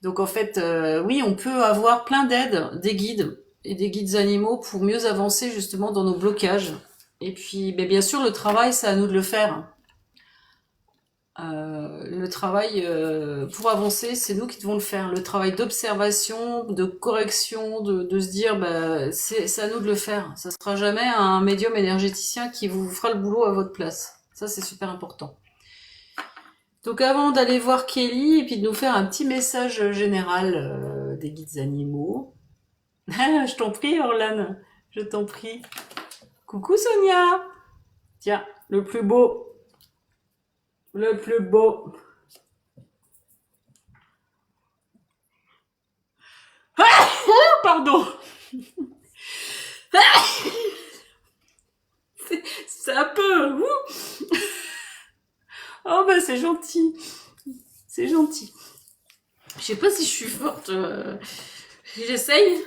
Donc en fait, oui, on peut avoir plein d'aides, des guides et des guides animaux pour mieux avancer justement dans nos blocages. Et puis, ben, bien sûr, le travail, c'est à nous de le faire. Le travail pour avancer, c'est nous qui devons le faire. Le travail d'observation, de correction, de se dire, bah, c'est à nous de le faire. Ça sera jamais un médium énergéticien qui vous fera le boulot à votre place. Ça, c'est super important. Donc avant d'aller voir Kelly et puis de nous faire un petit message général des guides animaux. Je t'en prie, Orlane. Je t'en prie. Coucou Sonia. Tiens, le plus beau. Le plus beau. Pardon. C'est un peu... Oh bah c'est gentil. C'est gentil. Je sais pas si je suis forte. J'essaye.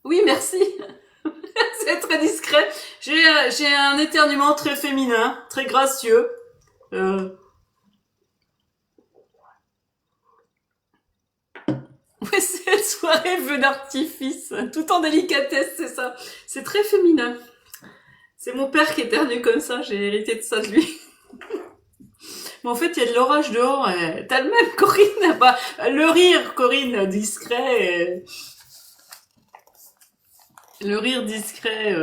Oui, merci. C'est très discret. J'ai un éternuement très féminin, très gracieux. Euh, ouais, c'est une soirée feu d'artifice, tout en délicatesse, c'est ça. C'est très féminin. C'est mon père qui éternue comme ça, j'ai hérité de ça de lui. Mais en fait, il y a de l'orage dehors. T'as le même, Corinne. Bah, le rire, Corinne, discret. Le rire discret.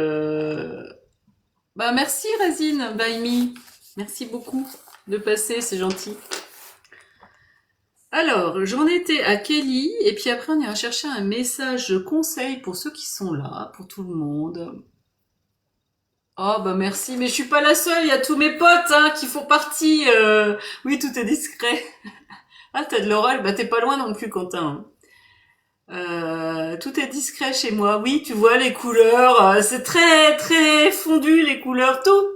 Bah, merci, Résine, Baimi. Merci beaucoup de passer, c'est gentil. Alors, j'en étais à Kelly, et puis après, on ira chercher un message de conseil pour ceux qui sont là, pour tout le monde. Oh, bah merci, mais je suis pas la seule, il y a tous mes potes hein, qui font partie. Oui, tout est discret. Ah, t'as de l'oral, bah t'es pas loin non plus, Quentin. Tout est discret chez moi. Oui, tu vois les couleurs, c'est très fondu les couleurs, tout.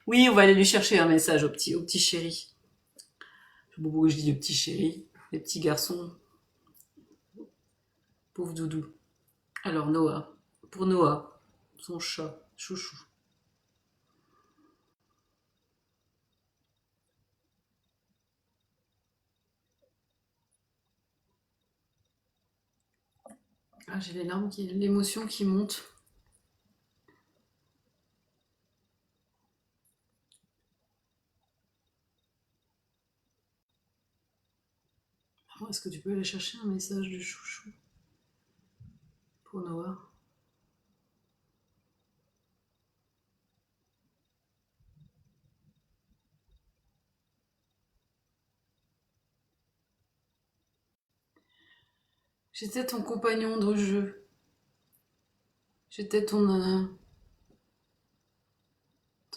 Oui, on va aller lui chercher un message au petit chéri. Je sais pas pourquoi je dis le petit chéri, les petits garçons, pauvre doudou. Alors Noah, pour Noah, son chat, chouchou. Ah, j'ai les larmes, l'émotion qui monte. Est-ce que tu peux aller chercher un message du chouchou pour Noah? J'étais ton compagnon de jeu. J'étais ton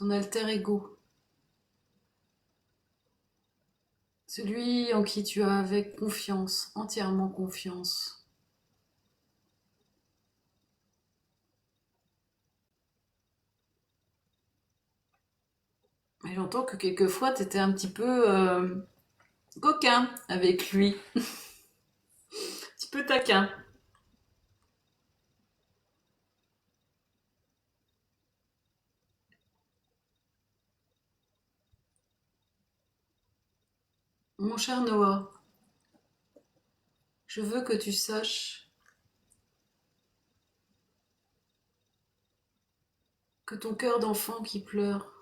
ton alter ego, celui en qui tu as avec confiance, entièrement confiance. Et j'entends que quelquefois tu étais un petit peu coquin avec lui, un petit peu taquin. Mon cher Noah, je veux que tu saches que ton cœur d'enfant qui pleure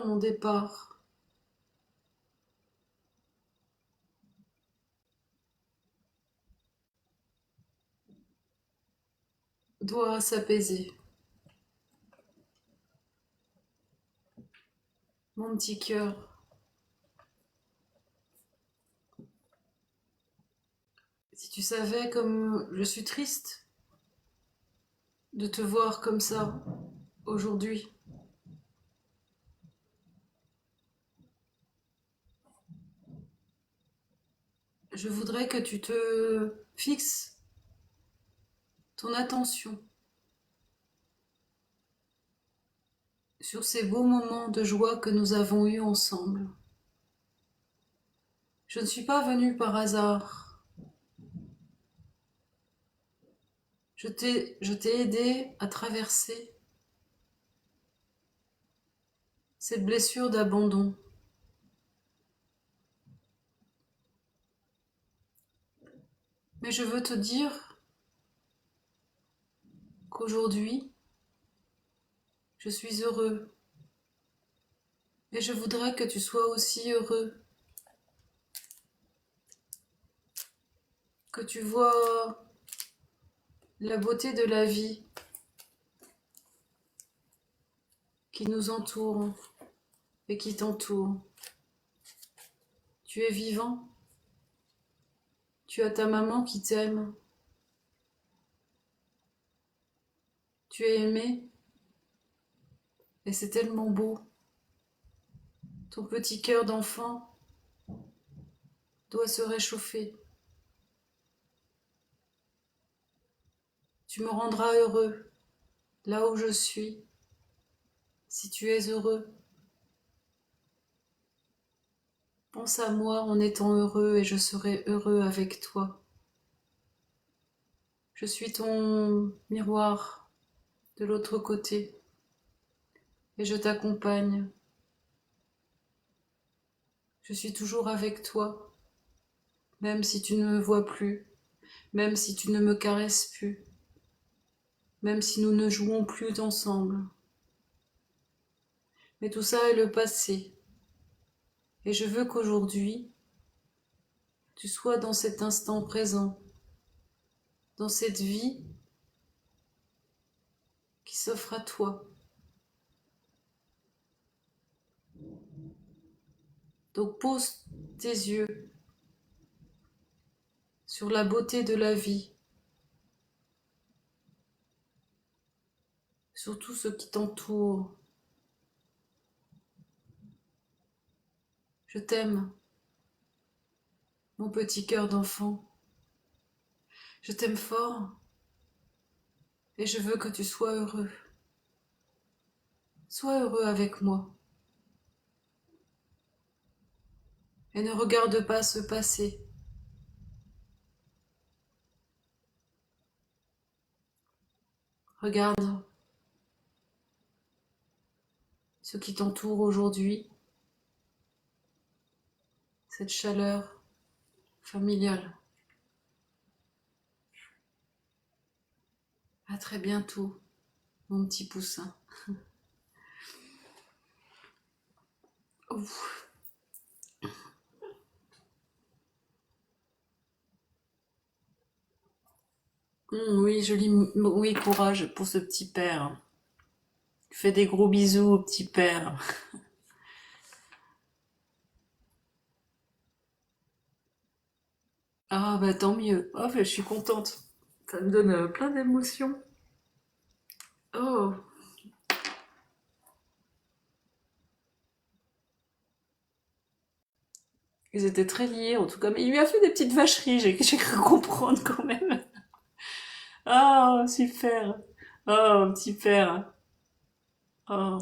mon départ, doit s'apaiser. Mon petit cœur, si tu savais comme je suis triste de te voir comme ça aujourd'hui, je voudrais que tu te fixes ton attention sur ces beaux moments de joie que nous avons eus ensemble. Je ne suis pas venue par hasard. Je t'ai aidé à traverser cette blessure d'abandon. Mais je veux te dire qu'aujourd'hui, je suis heureux. Et je voudrais que tu sois aussi heureux. Que tu vois la beauté de la vie qui nous entoure et qui t'entoure. Tu es vivant. Tu as ta maman qui t'aime. Tu es aimé. Et c'est tellement beau. Ton petit cœur d'enfant doit se réchauffer. Tu me rendras heureux là où je suis, si tu es heureux. Pense à moi en étant heureux et je serai heureux avec toi. Je suis ton miroir de l'autre côté et je t'accompagne. Je suis toujours avec toi, même si tu ne me vois plus, même si tu ne me caresses plus, même si nous ne jouons plus ensemble. Mais tout ça est le passé. Et je veux qu'aujourd'hui, tu sois dans cet instant présent, dans cette vie qui s'offre à toi. Donc pose tes yeux sur la beauté de la vie, sur tout ce qui t'entoure. Je t'aime, mon petit cœur d'enfant. Je t'aime fort et je veux que tu sois heureux. Sois heureux avec moi et ne regarde pas ce passé. Regarde ce qui t'entoure aujourd'hui, cette chaleur familiale. À très bientôt, mon petit poussin. Ouf. Oui, oui, courage pour ce petit père. Fais des gros bisous au petit père. Ah bah tant mieux. Oh, bah, je suis contente. Ça me donne plein d'émotions. Oh, ils étaient très liés en tout cas. Mais il lui a fait des petites vacheries, j'ai cru comprendre quand même. Oh, super. Oh, petit père. Oh,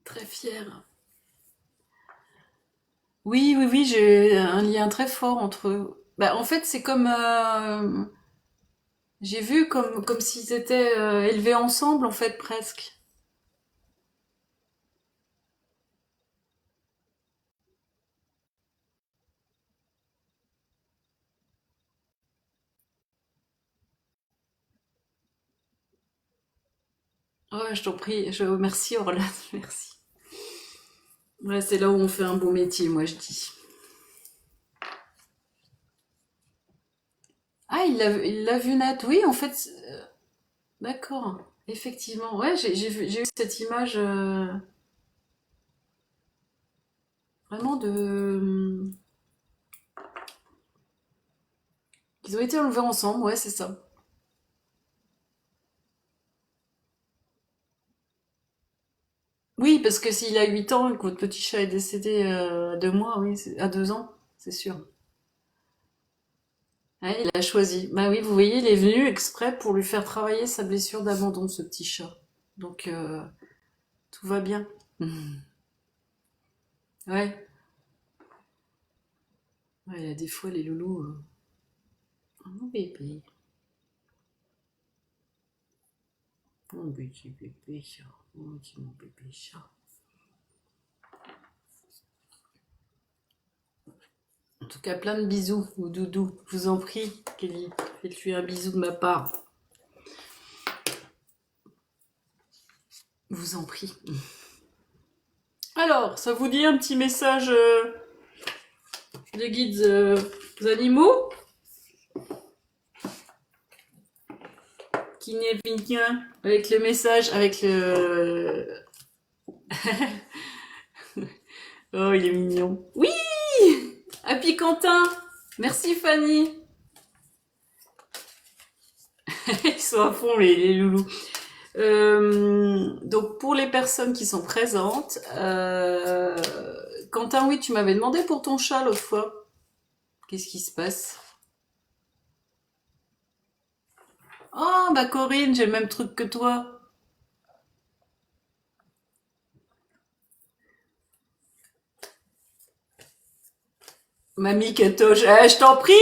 très fier. Oui, oui, oui, j'ai un lien très fort entre eux. Bah, en fait, c'est comme j'ai vu comme s'ils étaient élevés ensemble, en fait, presque. Ouais, je t'en prie. Merci, Orlan. Merci. Ouais, c'est là où on fait un beau métier, moi, je dis. Ah, il l'a vu naître. Oui, en fait, d'accord. Effectivement. Ouais, j'ai eu cette image vraiment de. Ils ont été enlevés ensemble, ouais, c'est ça. Oui, parce que s'il a 8 ans et que votre petit chat est décédé à 2 mois, oui, à 2 ans, c'est sûr. Ouais, il a choisi. Bah oui, vous voyez, il est venu exprès pour lui faire travailler sa blessure d'abandon, ce petit chat. Donc, tout va bien. Ouais. Ouais, il y a des fois, les loulous. Oh, mon bébé. Mon petit bébé chat. Mon bébé chat. En tout cas, plein de bisous au doudou. Je vous en prie, Kelly. Faites-lui un bisou de ma part. Je vous en prie. Alors, ça vous dit un petit message de guides aux animaux qui n'est bien avec le message, avec le... Oh, il est mignon. Oui. Happy Quentin. Merci Fanny. Ils sont à fond les loulous. Donc pour les personnes qui sont présentes, Quentin, oui, tu m'avais demandé pour ton chat l'autre fois. Qu'est-ce qui se passe? Oh, bah Corinne, j'ai le même truc que toi. Mamie Katoche, je t'en prie.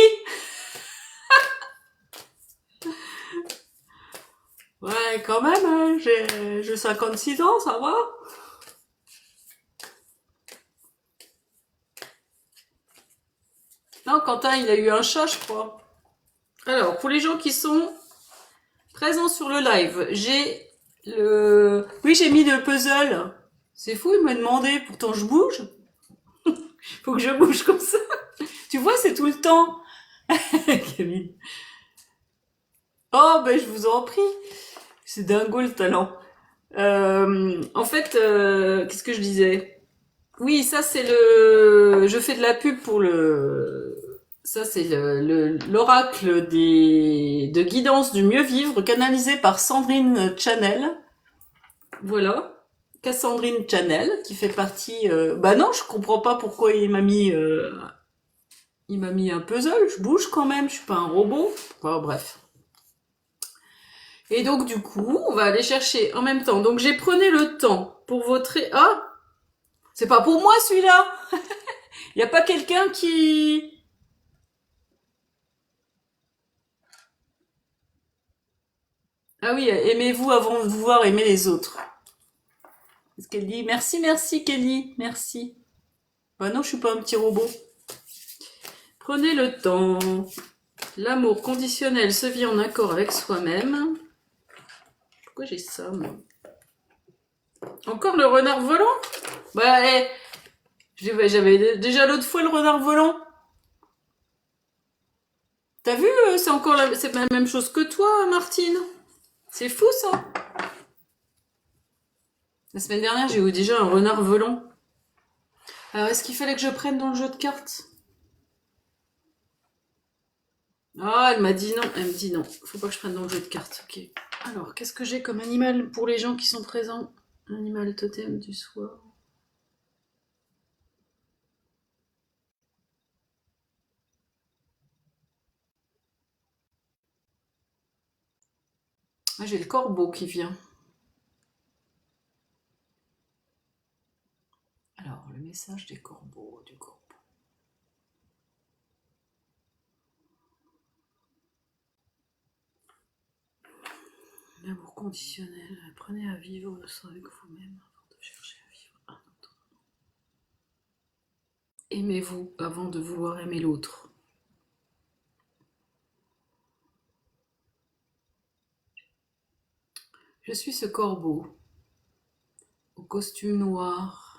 Ouais, quand même, hein, j'ai 56 ans, ça va. Non, Quentin, il a eu un chat, je crois. Alors, pour les gens qui sont présents sur le live, j'ai le... Oui, j'ai mis le puzzle. C'est fou, il m'a demandé, pourtant je bouge. Faut que je bouge comme ça. Tu vois, c'est tout le temps. Camille. Oh, ben je vous en prie. C'est dingo le talent. En fait, qu'est-ce que je disais? Oui, ça c'est le... Je fais de la pub pour le... Ça c'est l'oracle de guidance du mieux vivre canalisé par Sandrine Chanel. Voilà. Cassandrine Chanel qui fait partie... Bah non, je comprends pas pourquoi il m'a mis un puzzle. Je bouge quand même, je suis pas un robot. Enfin, bref. Et donc du coup, on va aller chercher en même temps. Donc j'ai prenez le temps pour votre... Ah, c'est pas pour moi celui-là. Il y a pas quelqu'un qui... Ah oui, aimez-vous avant de vouloir aimer les autres. Est-ce qu'elle dit merci, merci Kelly, merci. Bah non, je suis pas un petit robot. Prenez le temps. L'amour conditionnel se vit en accord avec soi-même. Pourquoi j'ai ça, moi? Encore le renard volant? Bah, j'avais déjà l'autre fois le renard volant. T'as vu, c'est la même chose que toi, Martine. C'est fou, ça. La semaine dernière, j'ai eu déjà un renard volant. Alors, est-ce qu'il fallait que je prenne dans le jeu de cartes? Ah, elle m'a dit non. Elle me dit non. Faut pas que je prenne dans le jeu de cartes. Ok. Alors, qu'est-ce que j'ai comme animal pour les gens qui sont présents? Animal totem du soir. Ah, j'ai le corbeau qui vient. Alors, le message des corbeaux, du corbeau. L'amour conditionnel. Apprenez à vivre avec vous-même avant de chercher à vivre un autre. Aimez-vous avant de vouloir aimer l'autre. Je suis ce corbeau, au costume noir,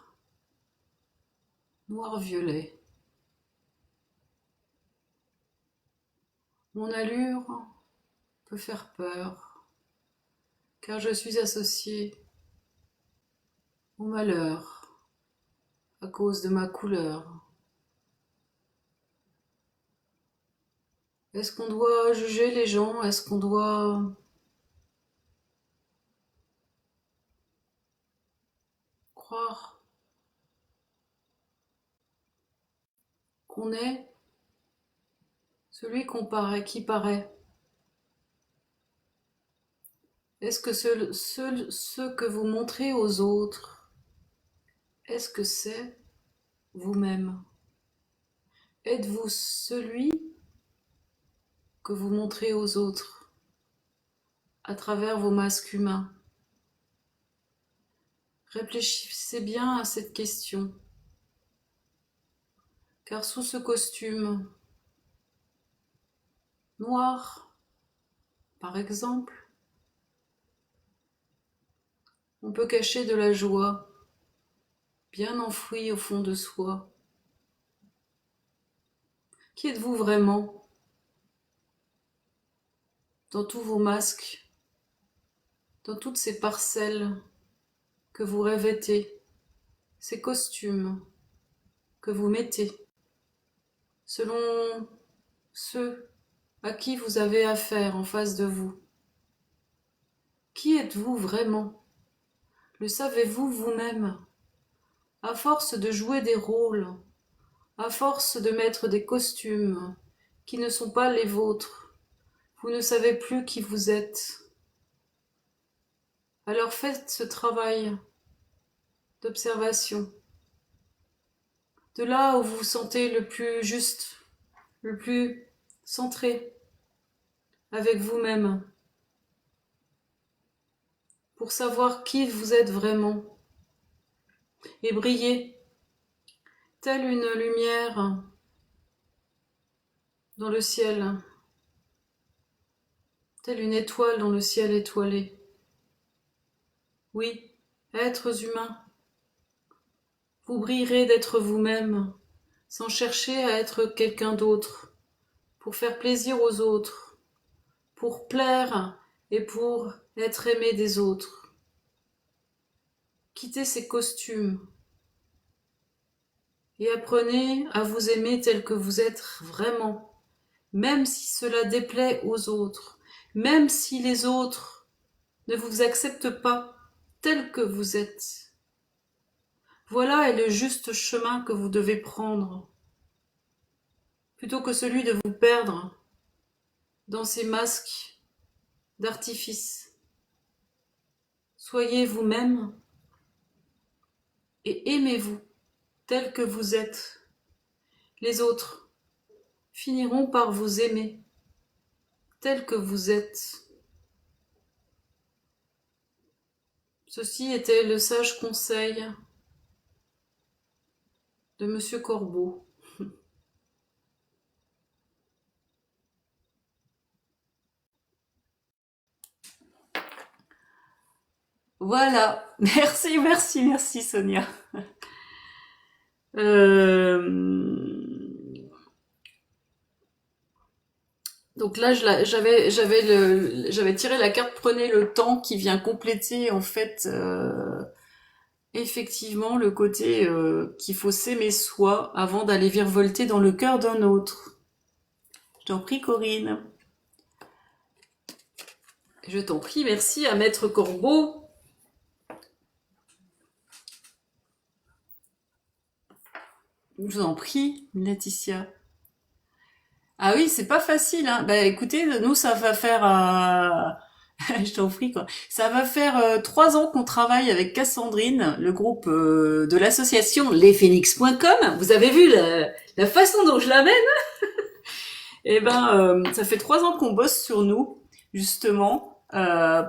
noir-violet. Mon allure peut faire peur, car je suis associé au malheur à cause de ma couleur. Est-ce qu'on doit juger les gens? Est-ce qu'on doit croire qu'on est celui qui paraît? Est-ce que ce que vous montrez aux autres, est-ce que c'est vous-même? Êtes-vous celui que vous montrez aux autres à travers vos masques humains? Réfléchissez bien à cette question, car sous ce costume noir, par exemple, on peut cacher de la joie bien enfouie au fond de soi. Qui êtes-vous vraiment dans tous vos masques, dans toutes ces parcelles que vous revêtez, ces costumes que vous mettez, selon ceux à qui vous avez affaire en face de vous? Qui êtes-vous vraiment? Le savez-vous vous-même? À force de jouer des rôles, à force de mettre des costumes qui ne sont pas les vôtres, vous ne savez plus qui vous êtes. Alors faites ce travail d'observation. De là où vous vous sentez le plus juste, le plus centré avec vous-même, pour savoir qui vous êtes vraiment, et briller telle une lumière dans le ciel, telle une étoile dans le ciel étoilé. Oui, êtres humains, vous brillerez d'être vous-même, sans chercher à être quelqu'un d'autre, pour faire plaisir aux autres, pour plaire et pour être aimé des autres. Quittez ces costumes et apprenez à vous aimer tel que vous êtes vraiment, même si cela déplaît aux autres, même si les autres ne vous acceptent pas tel que vous êtes. Voilà est le juste chemin que vous devez prendre, plutôt que celui de vous perdre dans ces masques d'artifice. Soyez vous-même et aimez-vous tel que vous êtes. Les autres finiront par vous aimer tel que vous êtes. Ceci était le sage conseil de Monsieur Corbeau. Voilà, merci Sonia. Donc là, j'avais tiré la carte Prenez le temps qui vient compléter en fait effectivement le côté qu'il faut s'aimer soi avant d'aller virevolter dans le cœur d'un autre. Je t'en prie, Corinne. Je t'en prie, merci à Maître Corbeau. Je vous en prie, Laetitia. Ah oui, c'est pas facile, hein. Bah écoutez, nous ça va faire je t'en prie quoi. Ça va faire 3 ans qu'on travaille avec Cassandrine, le groupe de l'association lesphoenix.com. Vous avez vu la façon dont je l'amène? Eh ben, ça fait 3 ans qu'on bosse sur nous, justement,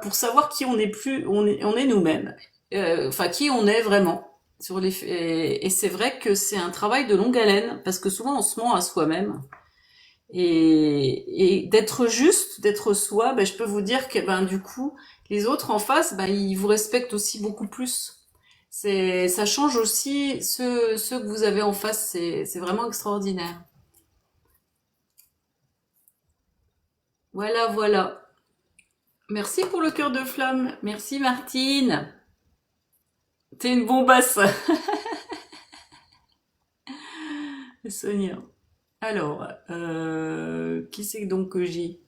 pour savoir qui on est plus, on est nous-mêmes. Enfin, qui on est vraiment. Et c'est vrai que c'est un travail de longue haleine, parce que souvent on se ment à soi-même. Et d'être juste, d'être soi, ben, je peux vous dire que ben du coup, les autres en face, ben, ils vous respectent aussi beaucoup plus. Ça change aussi ceux que vous avez en face, c'est vraiment extraordinaire. Voilà, voilà. Merci pour le cœur de flamme. Merci Martine. T'es une bombasse. Sonia. Alors, qui c'est donc que j'ai?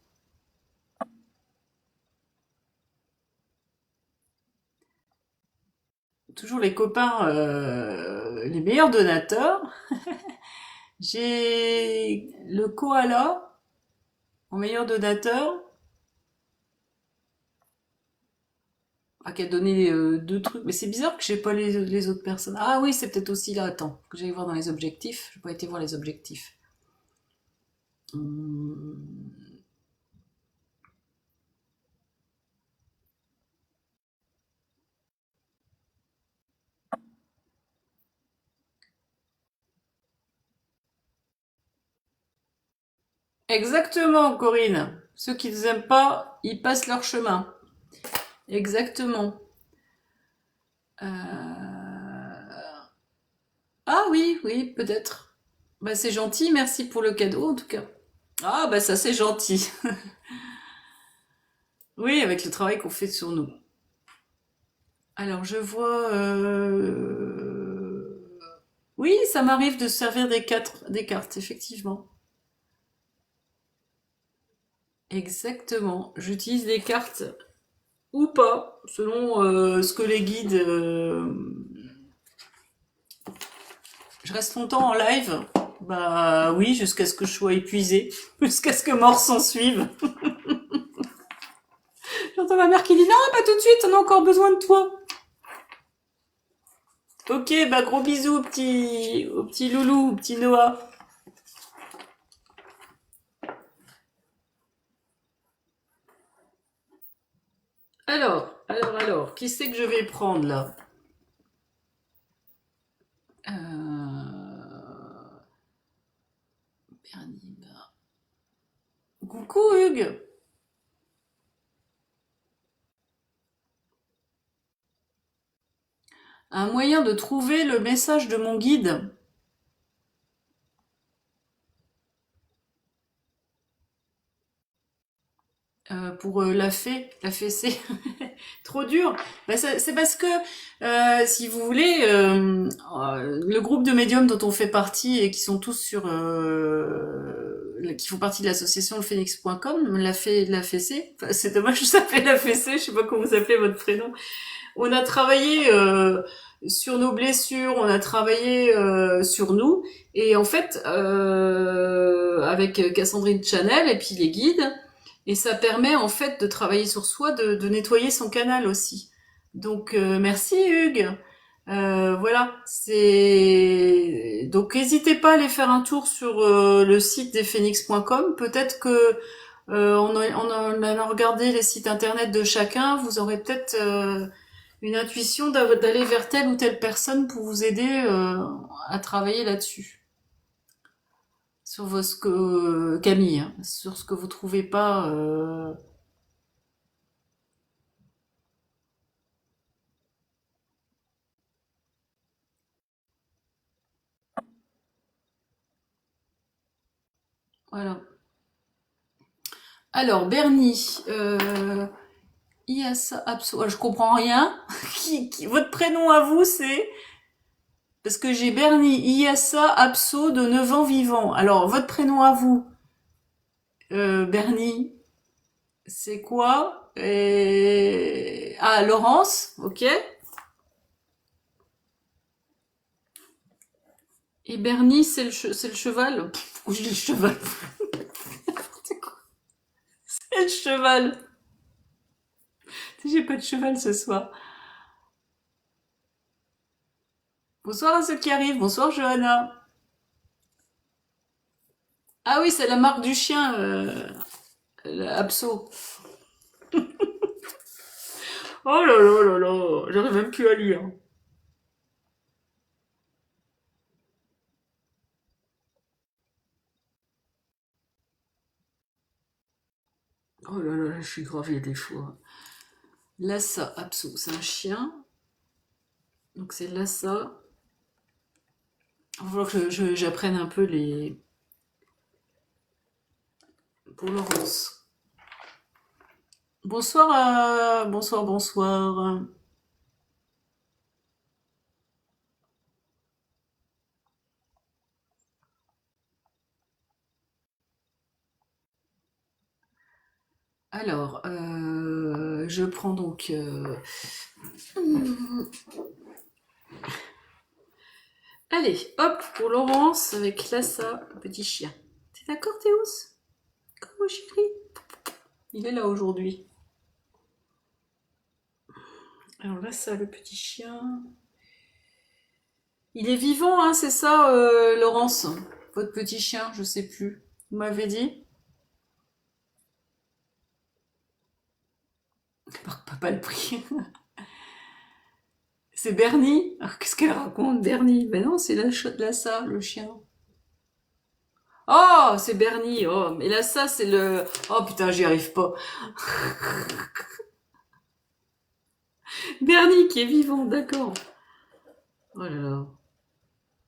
Toujours les copains, les meilleurs donateurs. J'ai le koala en meilleur donateur, qui a donné 2 trucs. Mais c'est bizarre que j'ai pas les autres personnes. Ah oui, c'est peut-être aussi là. Attends, que j'aille voir dans les objectifs. J'ai pas été voir les objectifs. Hum. Exactement, Corinne. Ceux qui ne aiment pas, ils passent leur chemin. Exactement. Ah oui, oui, peut-être. Bah c'est gentil, merci pour le cadeau en tout cas. Ah bah ça c'est gentil. Oui, avec le travail qu'on fait sur nous. Alors je vois... Oui, ça m'arrive de servir des cartes, effectivement. Exactement. J'utilise des cartes ou pas, selon ce que les guides... Je reste longtemps en live. Bah oui, jusqu'à ce que je sois épuisée. Jusqu'à ce que mort s'en suive. J'entends ma mère qui dit non, pas tout de suite, on a encore besoin de toi. Ok, bah gros bisous au petit loulou, au petit Noah. Alors, qui c'est que je vais prendre là? Bernina. Coucou Hugues. Un moyen de trouver le message de mon guide. Pour la fessée. Trop dur. Bah, c'est parce que, si vous voulez, le groupe de médiums dont on fait partie et qui sont tous sur, qui font partie de l'association lephoenix.com, la fessée. Enfin, c'est dommage que ça s'appelle la fessée. Je sais pas comment vous appelez votre prénom. On a travaillé sur nos blessures, on a travaillé sur nous, et en fait, avec Cassandrine Chanel et puis les guides. Et ça permet en fait de travailler sur soi, de nettoyer son canal aussi. Donc merci Hugues. Voilà, c'est donc n'hésitez pas à aller faire un tour sur le site des phoenix.com. Peut-être que en allant regarder les sites internet de chacun, vous aurez peut-être une intuition d'aller vers telle ou telle personne pour vous aider à travailler là-dessus. Sur vos, ce que Camille, hein, sur ce que vous trouvez pas. Voilà. Alors Bernie, Iassa Abso. Ah, je comprends rien. Votre prénom à vous, c'est... Parce que j'ai Bernie Iassa Abso de 9 ans vivant. Alors, votre prénom à vous, Bernie, c'est quoi? Ah, Laurence, ok. Et Bernie, c'est le cheval. Pourquoi je dis le cheval? N'importe quoi. C'est le cheval. J'ai pas de cheval ce soir. Bonsoir à ceux qui arrivent. Bonsoir Johanna. Ah oui, c'est la marque du chien, Abso. Oh là là là là, j'arrive même plus à lire. Oh là là, je suis gravée des fois. Lhasa Apso, c'est un chien. Donc c'est Lhasa. Il va falloir que j'apprenne un peu les... Pour Laurence. Bonsoir, bonsoir, bonsoir. Alors, je prends donc... Allez, hop, pour Laurence avec Lhasa, le petit chien. T'es d'accord, Théos? Comment, chérie? Il est là aujourd'hui. Alors Lhasa, le petit chien. Il est vivant, hein, c'est ça, Laurence? Votre petit chien, je sais plus. Vous m'avez dit? Papa le prix. C'est Bernie. Ah, qu'est-ce qu'elle raconte, Bernie? Ben non, c'est Lhasa, le chien. Oh, c'est Bernie. Oh, mais Lhasa, c'est le... Oh putain, j'y arrive pas. Bernie qui est vivant, d'accord. Oh là là.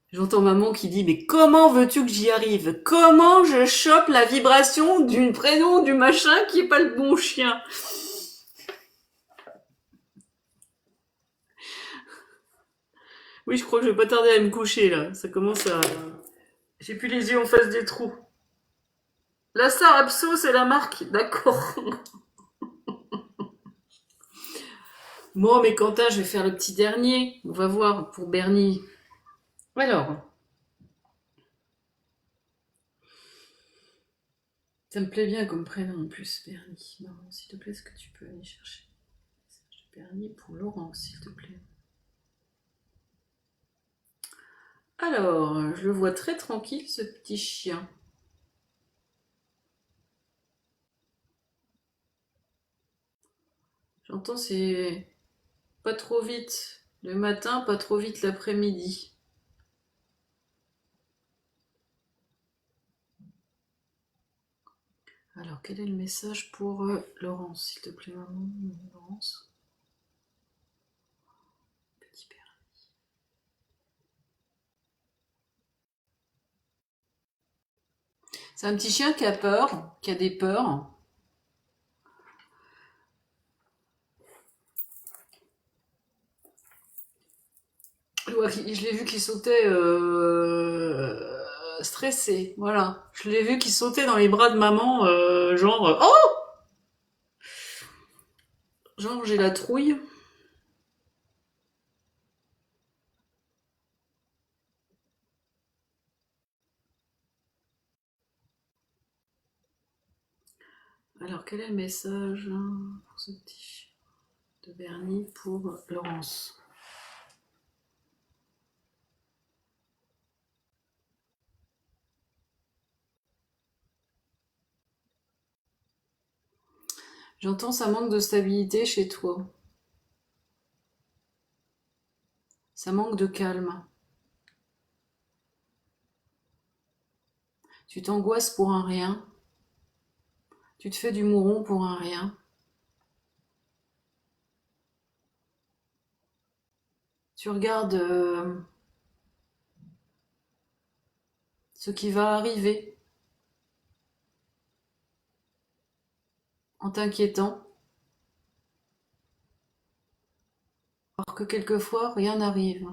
J'entends maman qui dit, mais comment veux-tu que j'y arrive? Comment je chope la vibration du prénom du machin qui est pas le bon chien? Oui, je crois que je vais pas tarder à me coucher là. Ça commence à... J'ai plus les yeux en face des trous. Lhasa Apso, c'est la marque, d'accord. Bon, mais Quentin, je vais faire le petit dernier. On va voir pour Bernie. Alors, ça me plaît bien comme prénom en plus, Bernie. Maman, s'il te plaît, est-ce que tu peux aller chercher Bernie pour Laurent, s'il te plaît. Alors, je le vois très tranquille, ce petit chien. J'entends, c'est pas trop vite le matin, pas trop vite l'après-midi. Alors, quel est le message pour Laurence, s'il te plaît, maman? Laurence. Petit père. C'est un petit chien qui a peur, qui a des peurs. Ouais, je l'ai vu qu'il sautait stressé, voilà. Je l'ai vu qu'il sautait dans les bras de maman, genre oh, genre j'ai la trouille. Alors quel est le message pour ce petit chien de Bernie pour Laurence? J'entends ça manque de stabilité chez toi. Ça manque de calme. Tu t'angoisses pour un rien. Tu te fais du mouron pour un rien. Tu regardes ce qui va arriver en t'inquiétant. que quelquefois rien n'arrive.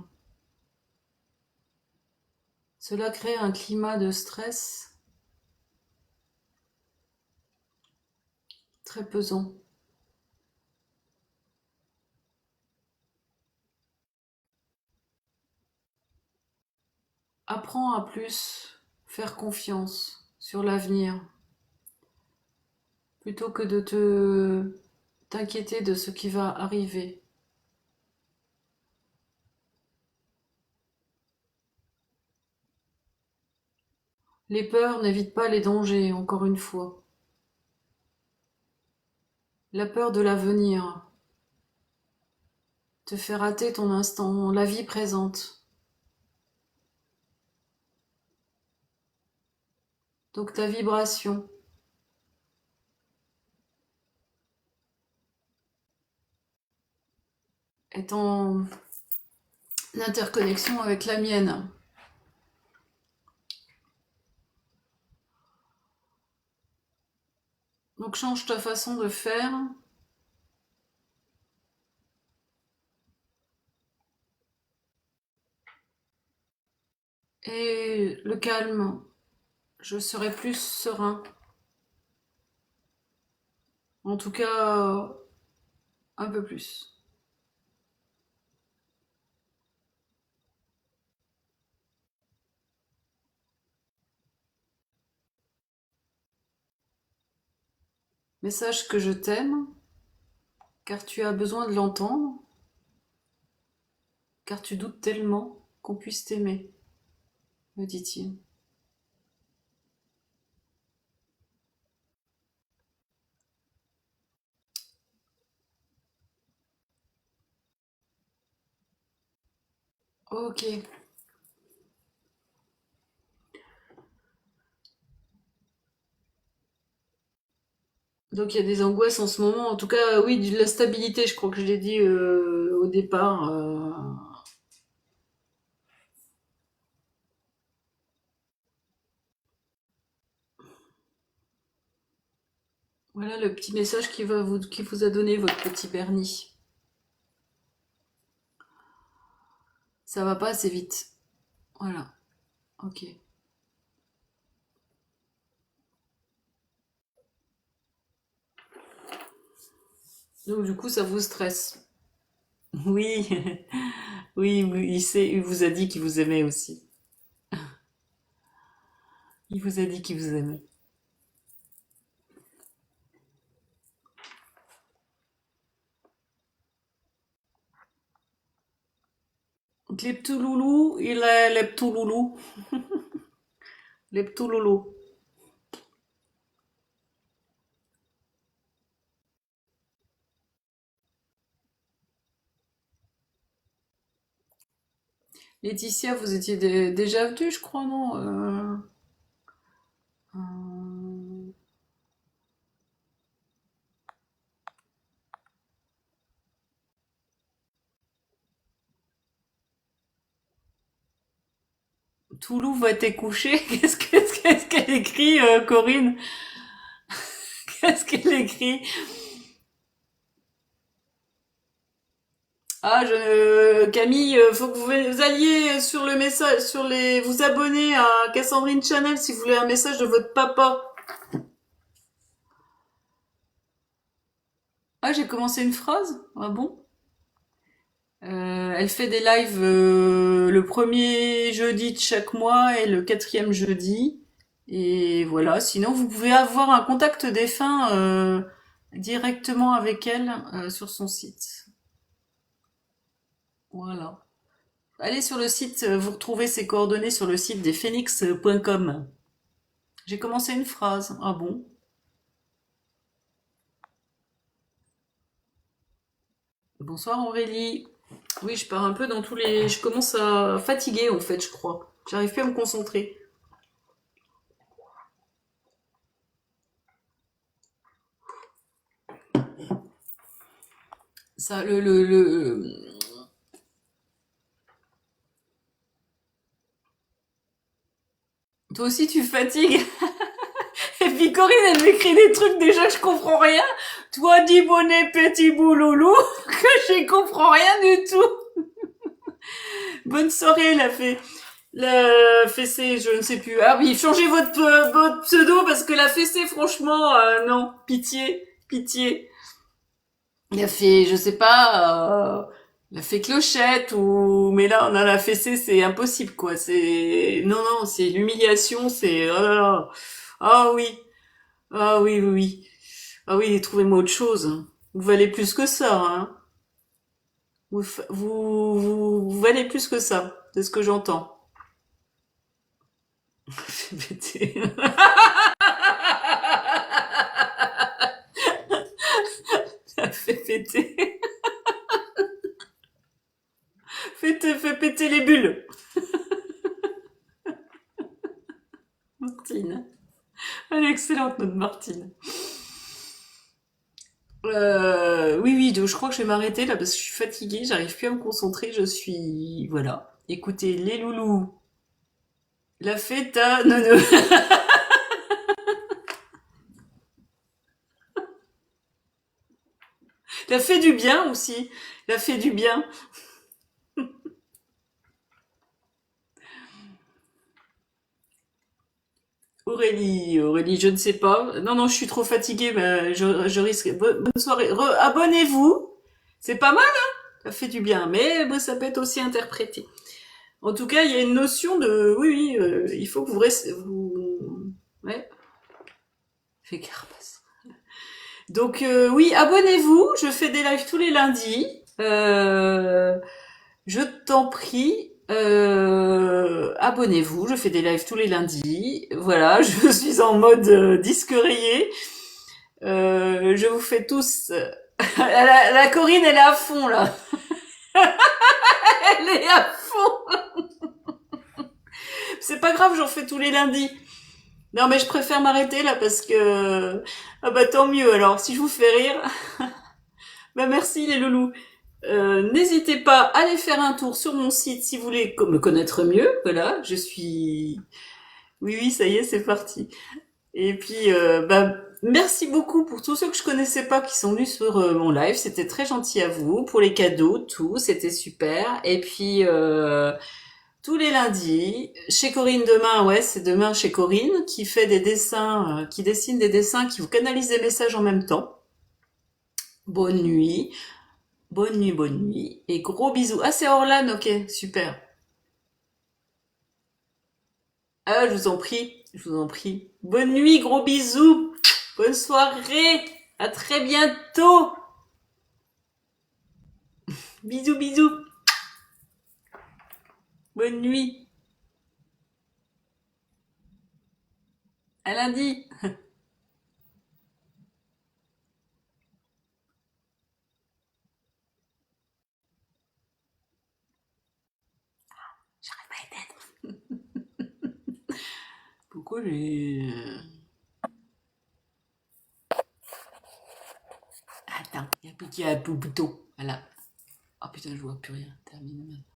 Cela crée un climat de stress très pesant. Apprends à plus faire confiance sur l'avenir plutôt que de t'inquiéter de ce qui va arriver. Les peurs n'évitent pas les dangers, encore une fois. La peur de l'avenir te fait rater ton instant, la vie présente. Donc ta vibration est en interconnexion avec la mienne. Donc change ta façon de faire. Et le calme, je serai plus serein. En tout cas, un peu plus. Mais sache que je t'aime, car tu as besoin de l'entendre, car tu doutes tellement qu'on puisse t'aimer, me dit-il. Ok. Donc il y a des angoisses en ce moment. En tout cas, oui, de la stabilité, je crois que je l'ai dit au départ. Voilà le petit message qui vous a donné votre petit Bernie. Ça va pas assez vite. Voilà. Ok. Donc du coup, ça vous stresse. Oui, oui, il vous a dit qu'il vous aimait aussi. Il vous a dit qu'il vous aimait. Donc les petits loulous, il est les petits loulous. Les petits loulous. Laetitia, vous étiez déjà venue, je crois, non euh, Toulouse va t'es couché. Qu'est-ce qu'elle écrit, Corinne? Qu'est-ce qu'elle écrit? Ah, Camille, faut que vous alliez sur le message, vous abonner à Cassandrine Channel si vous voulez un message de votre papa. Ah, j'ai commencé une phrase? Ah bon? Elle fait des lives le premier jeudi de chaque mois et le quatrième jeudi. Et voilà, sinon vous pouvez avoir un contact défunt directement avec elle sur son site. Voilà. Allez sur le site, vous retrouvez ses coordonnées sur le site des phoenix.com. J'ai commencé une phrase. Ah bon? Bonsoir Aurélie. Oui, je pars un peu dans tous les... Je commence à fatiguer en fait, je crois. J'arrive plus à me concentrer. Ça, Toi aussi tu fatigues. Et puis Corinne, elle m'écrit des trucs déjà que je comprends rien. Toi, dis bonnet, petit bouloulou, que je comprends rien du tout. Bonne soirée, la fée. La fessée, je ne sais plus. Ah oui, changez votre pseudo parce que la fessée, franchement, non. Pitié, pitié. La fée, je sais pas, la fée clochette ou, mais là, on a la fessée, c'est impossible, quoi. C'est, non, non, c'est l'humiliation, c'est, oh là là. Ah oui, ah oui, oui, oui. Ah oui, trouvez-moi autre chose. Vous valez plus que ça, hein. Vous valez plus que ça. C'est ce que j'entends. Ça fait péter. Fais péter les bulles. Martine. Elle est excellente, notre Martine. Oui, oui, donc je crois que je vais m'arrêter là parce que je suis fatiguée, j'arrive plus à me concentrer, je suis... Voilà. Écoutez, les loulous, la fête à... Non, non. La fait du bien aussi. La fait du bien. Aurélie, je ne sais pas. Non, non, je suis trop fatiguée, mais je risque. Bonne soirée. Abonnez-vous. C'est pas mal, hein? Ça fait du bien, mais bon, ça peut être aussi interprété. En tout cas, il y a une notion de... Oui, oui, il faut que vous restez... Vous... Ouais, fait carapace. Donc, oui, abonnez-vous. Je fais des lives tous les lundis. Euh, je t'en prie. Abonnez-vous, je fais des lives tous les lundis. Voilà, je suis en mode disque rayé. Je vous fais tous. La Corinne, elle est à fond là. Elle est à fond. C'est pas grave, j'en fais tous les lundis. Non, mais je préfère m'arrêter là parce que ah bah tant mieux. Alors, si je vous fais rire, bah merci les loulous. N'hésitez pas à aller faire un tour sur mon site si vous voulez me connaître mieux. Voilà, je suis. Oui, oui, ça y est, c'est parti. Et puis, bah, merci beaucoup pour tous ceux que je connaissais pas qui sont venus sur mon live. C'était très gentil à vous pour les cadeaux, tout, c'était super. Et puis, tous les lundis, chez Corinne demain, ouais, c'est demain chez Corinne qui fait des dessins, qui dessine des dessins, qui vous canalise des messages en même temps. Bonne nuit, bonne nuit, bonne nuit et gros bisous. Ah, c'est Orlan, ok, super. Ah, je vous en prie, je vous en prie. Bonne nuit, gros bisous. Bonne soirée. À très bientôt. Bisous, bisous. Bonne nuit. À lundi. J'arrête pas les têtes. Pourquoi j'ai... Attends, il y a plus qu'il y a un bouton. Voilà. Oh putain, je vois plus rien. Terminé.